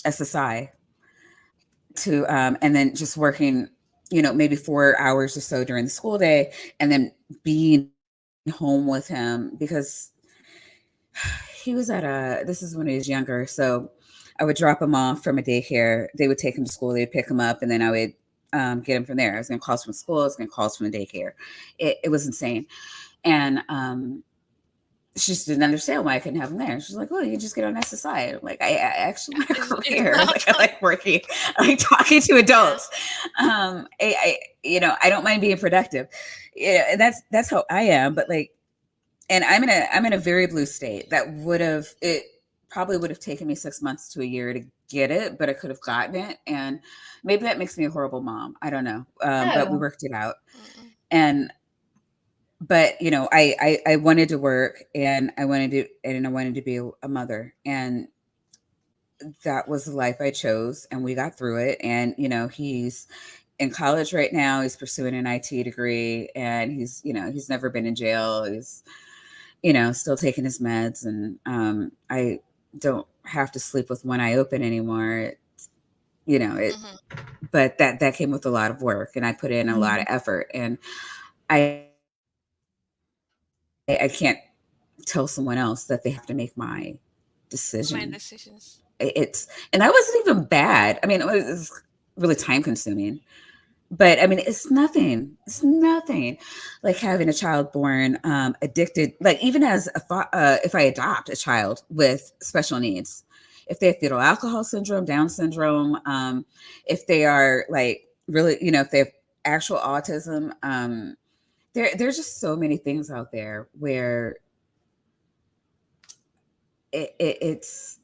SSI to and then just working, maybe 4 hours or so during the school day, and then being home with him, because he was this is when he was younger. So I would drop him off from a daycare. They would take him to school. They'd pick him up, and then I would get him from there. I was going to call from school. I was going to call from the daycare. It was insane. And she just didn't understand why I couldn't have him there. She's like, well, you just get on SSI. I'm like, I actually want a career. Like, I like working. I like talking to adults. I don't mind being productive. And that's how I am. But like, and I'm in a very blue state. It probably would have taken me 6 months to a year to get it, but I could have gotten it. And maybe that makes me a horrible mom. I don't know. But we worked it out. But I wanted to work, and I wanted to be a mother, and that was the life I chose, and we got through it. And he's in college right now. He's pursuing an IT degree, and he's never been in jail. He's still taking his meds, and I don't have to sleep with one eye open anymore. But that came with a lot of work, and I put in a lot of effort, and I can't tell someone else that they have to make my decision. My decisions. And that wasn't even bad. I mean, it was really time consuming, but I mean, it's nothing like having a child born addicted. Like, even as if I adopt a child with special needs, if they have fetal alcohol syndrome, Down syndrome, if they are like really, if they have actual autism, there's just so many things out there where it's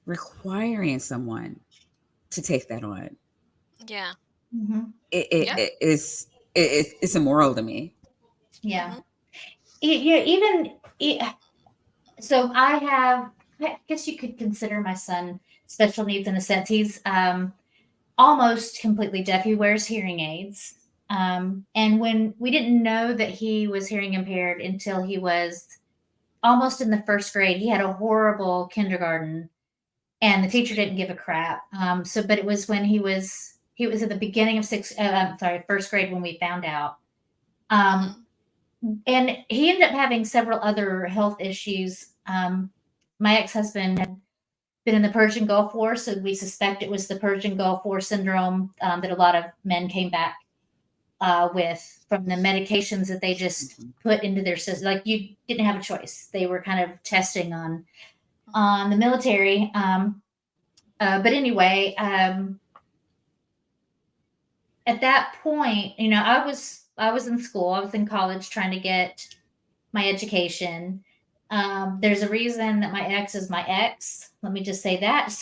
requiring someone to take that on. Yeah. It's immoral to me. Yeah. So I guess you could consider my son special needs in a sense. He's almost completely deaf. He wears hearing aids. And when we didn't know that he was hearing impaired until he was almost in the first grade, he had a horrible kindergarten, and the teacher didn't give a crap. But it was when he was at the beginning of first grade when we found out. And he ended up having several other health issues. My ex-husband had been in the Persian Gulf War, so we suspect it was the Persian Gulf War syndrome that a lot of men came back with from the medications that they just put into their system. Like, you didn't have a choice. They were kind of testing on the military. But anyway, at that point, I was in school. I was in college trying to get my education. There's a reason that my ex is my ex. Let me just say that.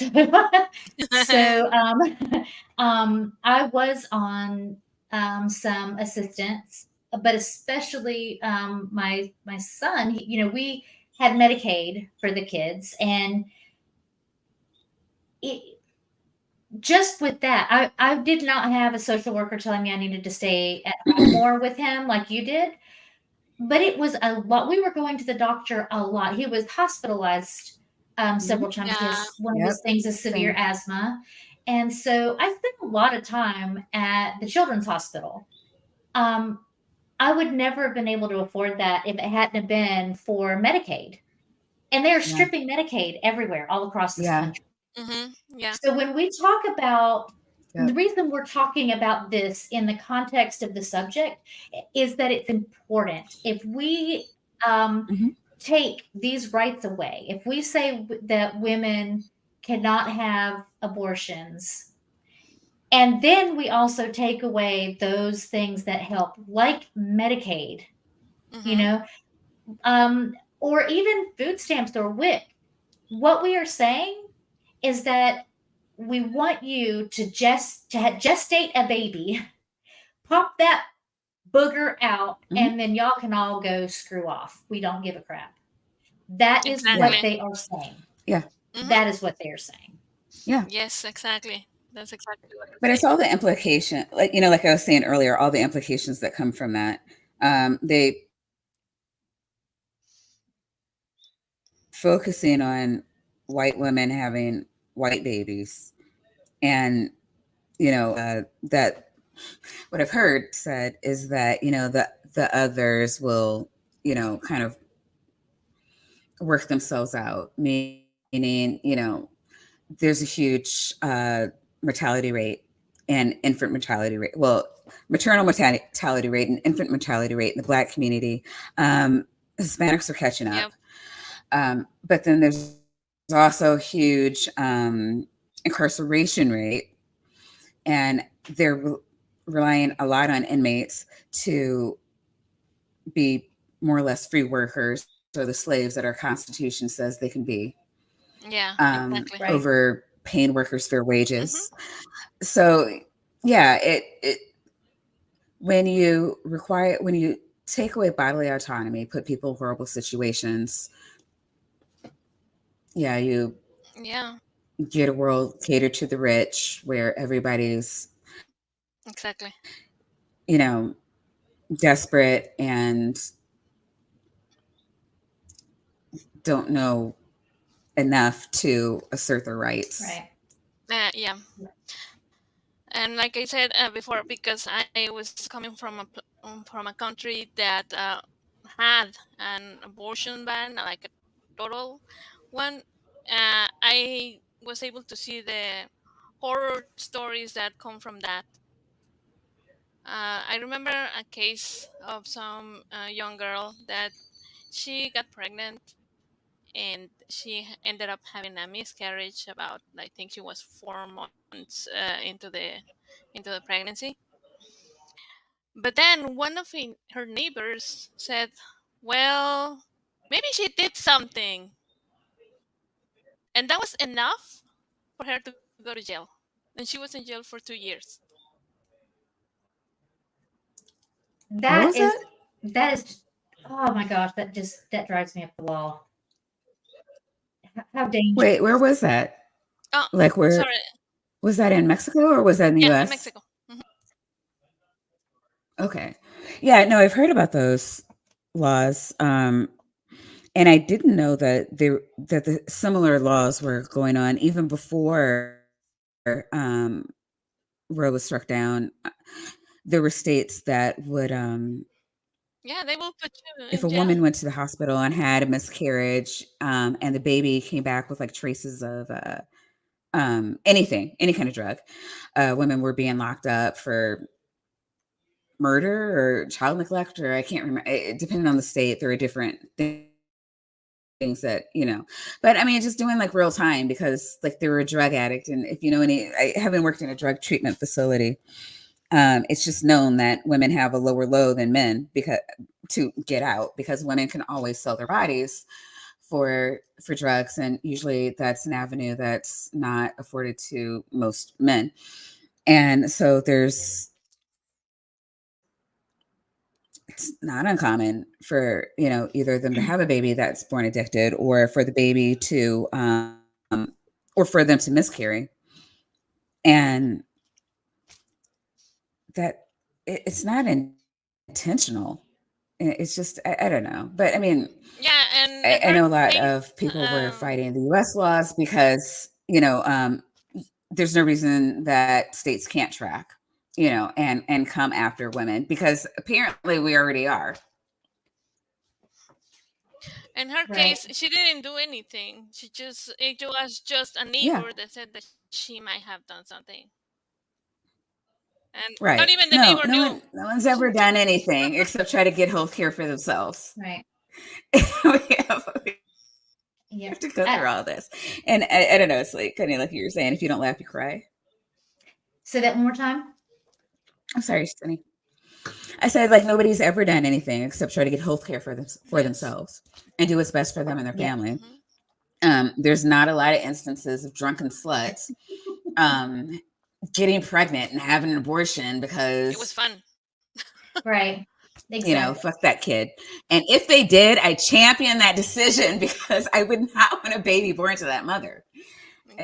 I was on some assistance, but especially my son. We had Medicaid for the kids, and just with that, I did not have a social worker telling me I needed to stay at home more with him like you did. But it was a lot. We were going to the doctor a lot. He was hospitalized several times because one of his things is severe asthma. And so I spent a lot of time at the children's hospital. I would never have been able to afford that if it hadn't have been for Medicaid. And they're stripping Medicaid everywhere, all across this country. Yeah. So when we talk about the reason we're talking about this in the context of the subject is that it's important. If we take these rights away, if we say that women cannot have abortions, and then we also take away those things that help, like Medicaid, or even food stamps or WIC, what we are saying is that we want you to gestate a baby, pop that booger out, and then y'all can all go screw off. We don't give a crap. That is what they are saying. Yeah. That is what they are saying. Yeah. Yes, exactly. That's exactly what But it's all the implication, like I was saying earlier, all the implications that come from that. They focusing on white women having white babies, and that what I've heard said is that the others will kind of work themselves out, meaning there's a huge mortality rate and infant mortality rate. Well, maternal mortality rate and infant mortality rate in the Black community. Hispanics are catching up. Yep. But then there's also a huge incarceration rate, and they're relying a lot on inmates to be more or less free workers, or the slaves that our Constitution says they can be. Yeah, exactly. Over paying workers fair wages. So yeah, it when you take away bodily autonomy, put people in horrible situations, you get a world catered to the rich where everybody's Exactly. you know, desperate and don't know enough to assert their rights. Right. Yeah. And like I said before, because I was coming from a country that had an abortion ban, like a total one, I was able to see the horror stories that come from that. I remember a case of some young girl that she got pregnant and she ended up having a miscarriage about, I think she was 4 months into the pregnancy. But then one of her neighbors said, well, maybe she did something. And that was enough for her to go to jail. And she was in jail for 2 years. What That was is, it? that is, oh my gosh, that drives me up the wall. How dangerous. Wait, where was that? Oh, Like, where sorry. was that, in Mexico or was that in the Yeah, in US? Mexico. Mhm. Okay. Yeah, no, I've heard about those laws. And I didn't know that the similar laws were going on even before Roe was struck down. There were states that would, Yeah, they will put you if in a jail. woman went to the hospital and had a miscarriage, and the baby came back with like traces of anything, any kind of drug, women were being locked up for murder or child neglect, or I can't remember. Depending on the state, there are different things that, but I mean, just doing like real time because like they were a drug addict. And if you know I haven't worked in a drug treatment facility. It's just known that women have a lower low than men because to get out, because women can always sell their bodies for drugs, and usually that's an avenue that's not afforded to most men. And so it's not uncommon for either them to have a baby that's born addicted, or for the baby to or for them to miscarry, and that it's not intentional. It's just I don't know, but I mean, Yeah, and in I her know a lot case, of people were fighting the U.S. laws because there's no reason that states can't track, and come after women, because apparently we already are. in her Right. case, she didn't do anything. It was just a Yeah, neighbor that said that she might have done something, and not right. even the No, neighbor no knew. one, no one's ever done anything except try to get health care for themselves. Right. We Yeah. have to go through all this, and I don't know. It's like kind of like you were saying: if you don't laugh, you cry. Say that one more time. I'm sorry, Sunny. I said, like, nobody's ever done anything except try to get health care for Yes. themselves and do what's best for them and their Yeah. family. Mhm. There's not a lot of instances of drunken sluts getting pregnant and having an abortion It was because, fun. Right. Exactly. fuck that kid. And if they did, I champion that decision because I would not want a baby born to that mother.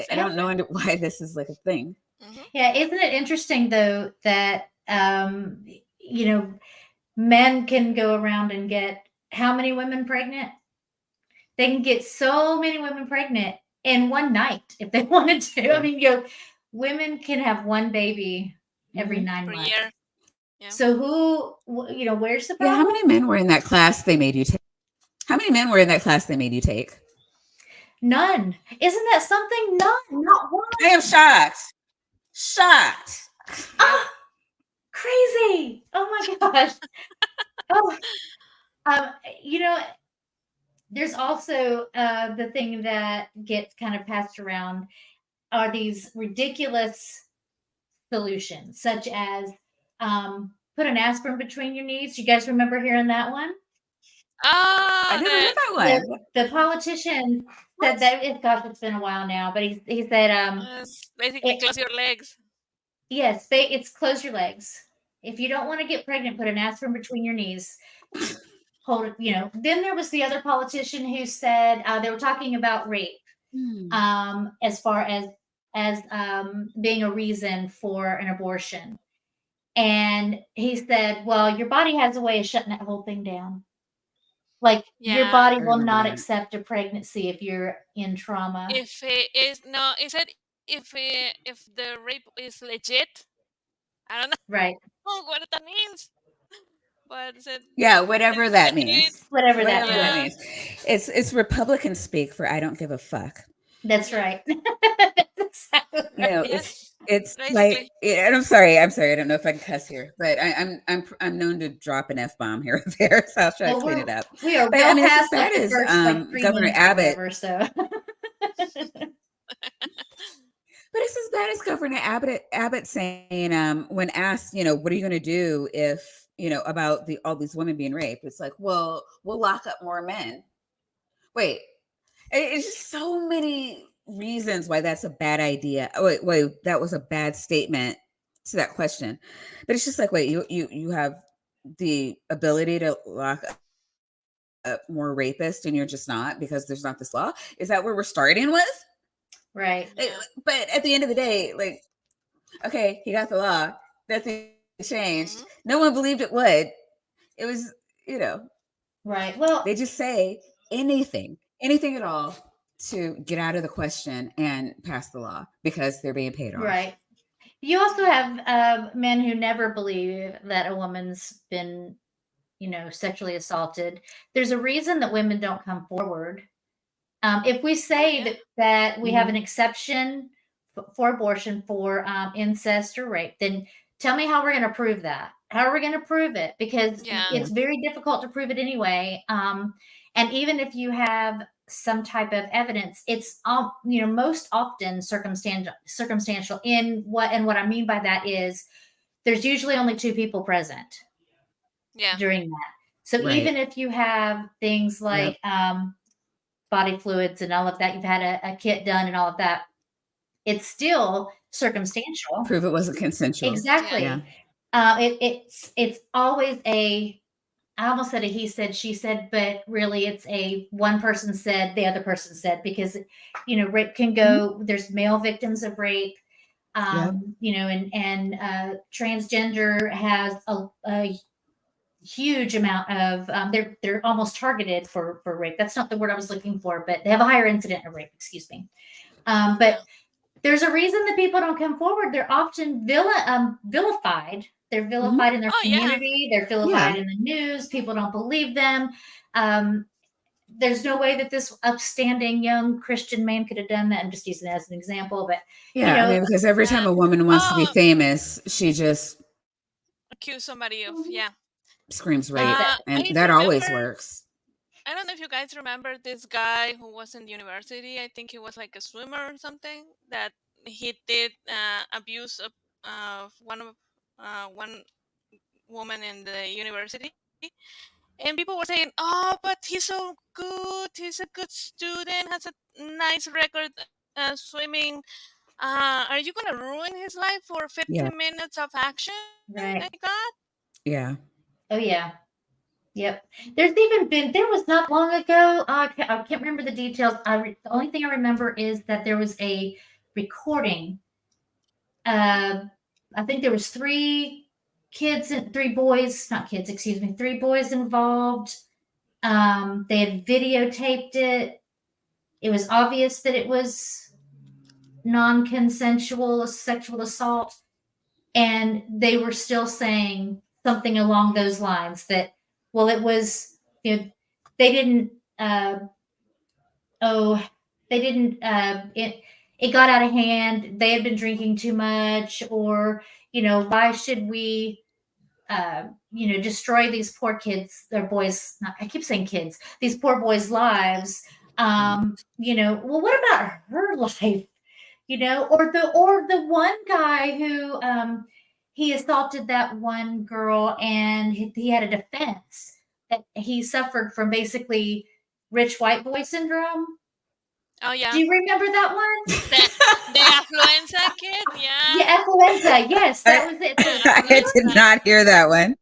I don't know why this is like a thing. Mhm. Yeah. Isn't it interesting though that men can go around and get how many women pregnant? They can get so many women pregnant in one night if they wanted to. I mean, women can have one baby every Mhm. 9 Per months. year. Yeah. So where's the Yeah, problem? how many men were in that class they made you take? How many men were in that class they made you take? None. Isn't that something? None. Not one. I am shocked. Shocked. Oh, crazy. Oh my gosh. Oh, um, you know, there's also the thing that gets kind of passed around are these ridiculous solutions, such as put an aspirin between your knees. You guys remember hearing that one? I Ah, never heard that The one. the politician said that gosh, it's been a while now, but he said basically it, close your legs. yes, it's close your legs. If you don't want to get pregnant, put an aspirin between your knees. Hold it, Then there was the other politician who said they were talking about rape, Hmm. as far as being a reason for an abortion. And he said, well, your body has a way of shutting that whole thing down. Like your Yeah. body I will remember not that. accept a pregnancy if you're in trauma. If it is no, it said if the rape is legit. I don't Right. know what that means, but it said Yeah, whatever that legit. means. Whatever that Whatever that Yeah. means. means. It's Republican speak for I don't give a fuck. That's Yeah. right. That's exactly You know, right. it's like, Basically. and I'm sorry, I don't know if I can cuss here, but I'm known to drop an F bomb here or there, so I'll try to clean it up. We are But I well mean, it's as past like bad the as first like 3 Governor minutes or Abbott. whatever. So But it's as bad as Governor Abbott saying, when asked, what are you going to do if, about all these women being raped? It's like, well, we'll lock up more men. Wait, it's just so many reasons why that's a bad idea. Oh, wait, that was a bad statement to that question. But it's just like, wait, you have the ability to lock up more rapists, and you're just not because there's not this law. Is that where we're starting with? right. Yeah. But at the end of the day, like, okay, he got the law. Nothing changed. Mhm. No one believed it would. It was, Right. Well, they just say anything at all to get out of the question and pass the law because they're being paid off. right. You also have men who never believe that a woman's been, sexually assaulted. There's a reason that women don't come forward. If we say yeah. that we have Mhm. an exception for abortion for incest or rape, then tell me how we're going to prove that. How are we going to prove it? Because Yeah. it's very difficult to prove it anyway. And even if you have some type of evidence, it's most often circumstantial. What I mean by that is there's usually only 2 people present Yeah. during that. So Right. even if you have things like body fluids and all of that, you've had a kit done and all of that, it's still circumstantial. Prove it wasn't consensual. Exactly. Yeah. It's always I almost said a he said, she said, but really it's a one person said, the other person said, because, rape can go, there's male victims of rape, and transgender has a huge amount of, they're almost targeted for rape. That's not the word I was looking for, but they have a higher incident of rape, excuse me. But there's a reason that people don't come forward. They're often vilified. They're vilified in their community. They're vilified in the news. People don't believe them. There's no way that this upstanding young Christian man could have done that. I'm just using that as an example, but because every time a woman wants to be famous, she just accuse somebody of screams rape, and I that always remember- works. I don't know if you guys remember this guy who was in university. I think he was like a swimmer or something. That he did abuse of one woman in the university, and people were saying, "Oh, but he's so good. He's a good student. Has a nice record swimming. Are you gonna ruin his life for 15 minutes of action?" Right. Like that? Yeah. Oh yeah. Yep. There was not long ago, I can't remember the details. The only thing I remember is that there was a recording. I think there was 3 boys involved. They had videotaped it. It was obvious that it was non-consensual sexual assault. And they were still saying something along those lines that, well, it was, they didn't, it got out of hand. They had been drinking too much, or, why should we, destroy these poor kids, their boys, I keep saying kids, these poor boys' lives. Well, what about her life? Or the one guy who, he assaulted that one girl, and he had a defense that he suffered from basically rich white boy syndrome. Oh yeah. Do you remember that one? The affluenza kid? Yeah. Yeah, affluenza. Yes, that was it. I did not hear that one.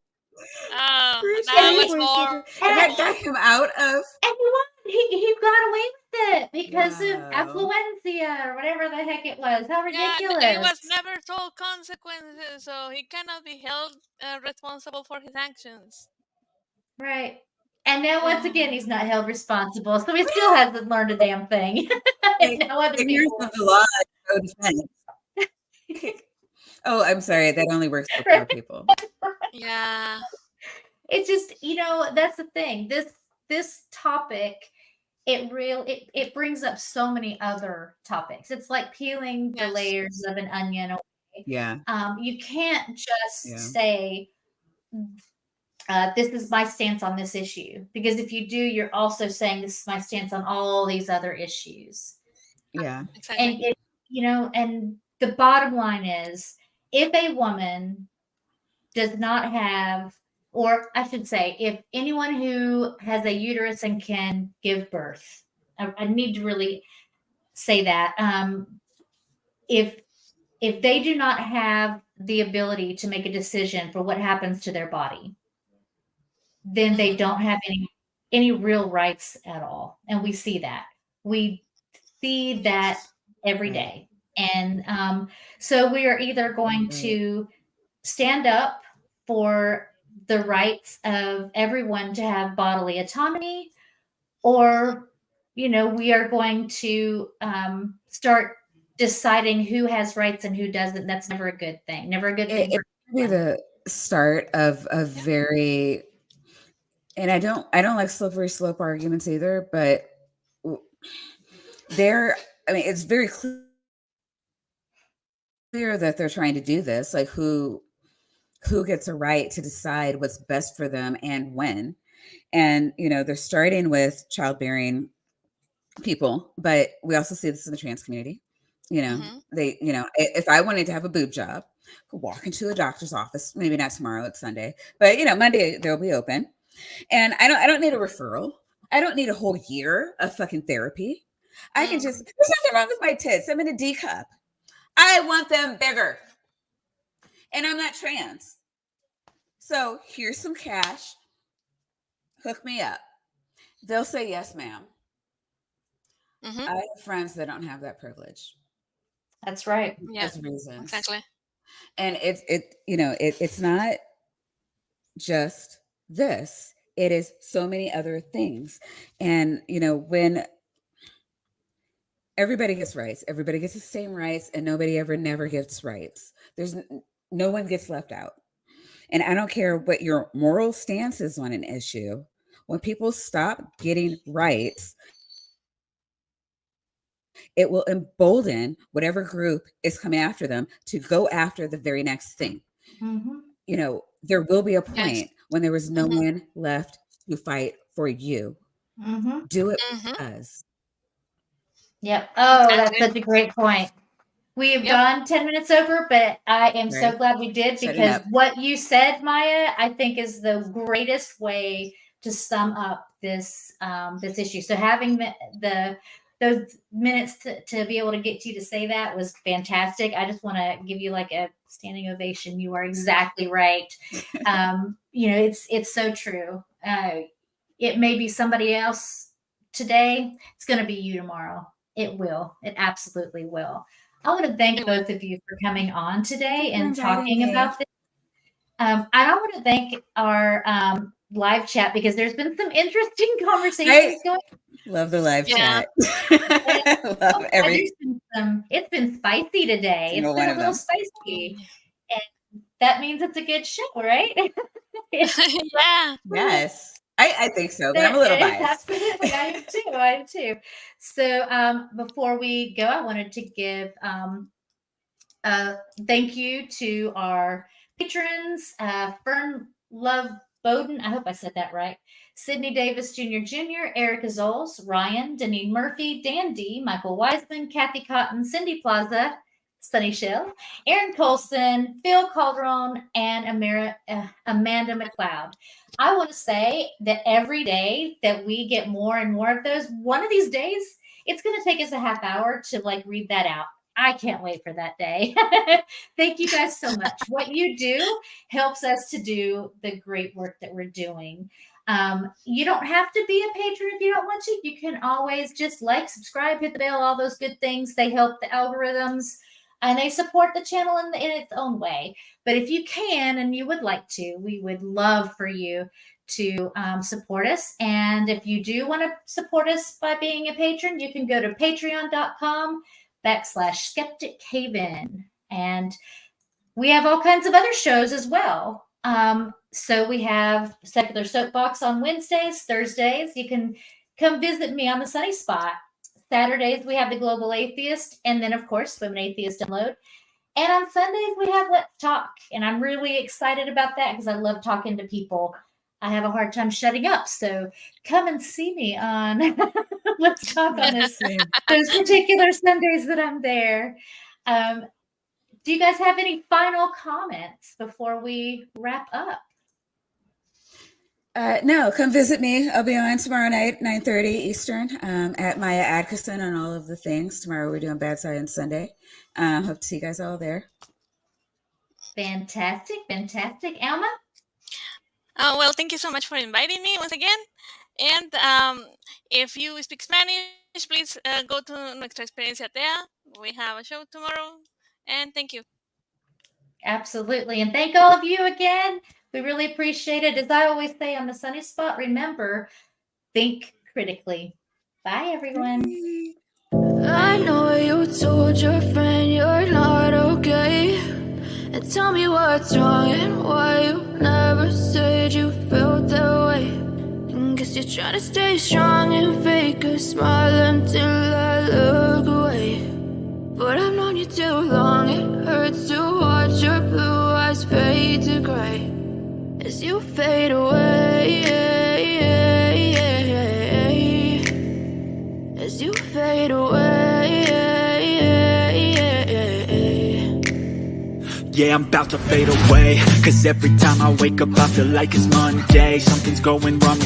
Oh, Rich that white was boy more. syndrome. And that got him out of. And he got away with it because of Wow. affluencia or whatever the heck it was. How Yeah, ridiculous. it was never told consequences, so he cannot be held responsible for his actions. Right. And now, once again, he's not held responsible, so he still hasn't learned a damn thing. Like, Now other ignorance people. of the law is no defense. Oh, I'm sorry. That only works for poor people. Yeah. It's just, that's the thing. This topic, it brings up so many other topics. It's like peeling the Yes. layers of an onion away. Yeah. You can't just Yeah. say, this is my stance on this issue, because if you do, you're also saying this is my stance on all these other issues. Yeah. Exactly. And and the bottom line is, if a woman does not have, or I should say, if anyone who has a uterus and can give birth, I need to really say that, if they do not have the ability to make a decision for what happens to their body, then they don't have any real rights at all. And we see that. We see that every day. And so we are either going to stand up for the rights of everyone to have bodily autonomy, or we are going to start deciding who has rights and who doesn't. That's never a good thing. Never a good thing. It could be the start of a very, and I don't like slippery slope arguments either, but it's very clear that they're trying to do this, like who gets a right to decide what's best for them and when. And they're starting with childbearing people, but we also see this in the trans community. They, if I wanted to have a boob job, I could walk into a doctor's office, maybe not tomorrow, it's Sunday, but Monday they'll be open. And I don't need a referral. I don't need a whole year of fucking therapy. I can just, there's nothing wrong with my tits. I'm in a D cup. I want them bigger. And I'm not trans. So here's some cash. Hook me up. They'll say, yes, ma'am. I have friends that don't have that privilege. That's right. Because reasons. Exactly. And it's not just this. It is so many other things. And when everybody gets rights, everybody gets the same rights, and nobody never gets rights. There's no one gets left out. And I don't care what your moral stance is on an issue. When people stop getting rights, it will embolden whatever group is coming after them to go after the very next thing. There will be a point when there was no one left to fight for you. Do it with us. Yep. Oh, that's such a great point. We have gone 10 minutes over, but I am so glad we did, because what you said, Maya, I think is the greatest way to sum up this this issue. So having those minutes to be able to get you to say that was fantastic. I just want to give you like a standing ovation. You are exactly right. It's so true. It may be somebody else today. It's going to be you tomorrow. It will. It absolutely will. I want to thank both of you for coming on today and talking about this. I want to thank our live chat, because there's been some interesting conversations going on. Love the live chat. Love it's been spicy today. It's been a little spicy. And that means it's a good show, right? Yeah. Yes. I think so, but I'm a little biased. Absolutely. I am too. So before we go, I wanted to give thank you to our patrons, Fern Love Bowden. I hope I said that right. Sydney Davis Jr., Eric Ozols, Rion, Deneen Murphy, Dan D, Michael Wiseman, Kathy Cotton, Cindy Plaza, Sunny Shell, Aaron Coalson, Phil Calderone, and Amanda McLeod. I want to say that every day that we get more and more of those, one of these days, it's going to take us a half hour to read that out. I can't wait for that day. Thank you guys so much. What you do helps us to do the great work that we're doing. You don't have to be a patron if you don't want to. You can always just like, subscribe, hit the bell, all those good things. They help the algorithms and they support the channel in its own way. But if you can and you would like to, we would love for you to support us. And if you do want to support us by being a patron, you can go to patreon.com/Skeptic Haven. And we have all kinds of other shows as well. So we have Secular Soapbox on Wednesdays, Thursdays. You can come visit me on the Sunny Spot. Saturdays, we have the Global Atheist. And then, of course, Women Atheists UNLOAD. And on Sundays, we have Let's Talk. And I'm really excited about that because I love talking to people. I have a hard time shutting up. So come and see me on Let's Talk on those particular Sundays that I'm there. Do you guys have any final comments before we wrap up? No, come visit me. I'll be on tomorrow night, 9:30 Eastern, at Maya Adkison on all of the things. Tomorrow we're doing Bad Science Sunday. Hope to see you guys all there. Fantastic. Alma? Well, thank you so much for inviting me once again. And if you speak Spanish, please go to Nuestra Experiencia Atea. We have a show tomorrow. And thank you. Absolutely. And thank all of you again. We really appreciate it. As I always say on the Sunny Spot, remember, think critically. Bye, everyone. I know you told your friend you're not okay. And tell me what's wrong and why you never said you felt that way. And guess you're trying to stay strong and fake a smile until I look away. But I've known you too long, it hurts to watch your blue eyes fade to gray as you fade away, as you fade away. Yeah, I'm about to fade away, 'cause every time I wake up I feel like it's Monday. Something's going wrong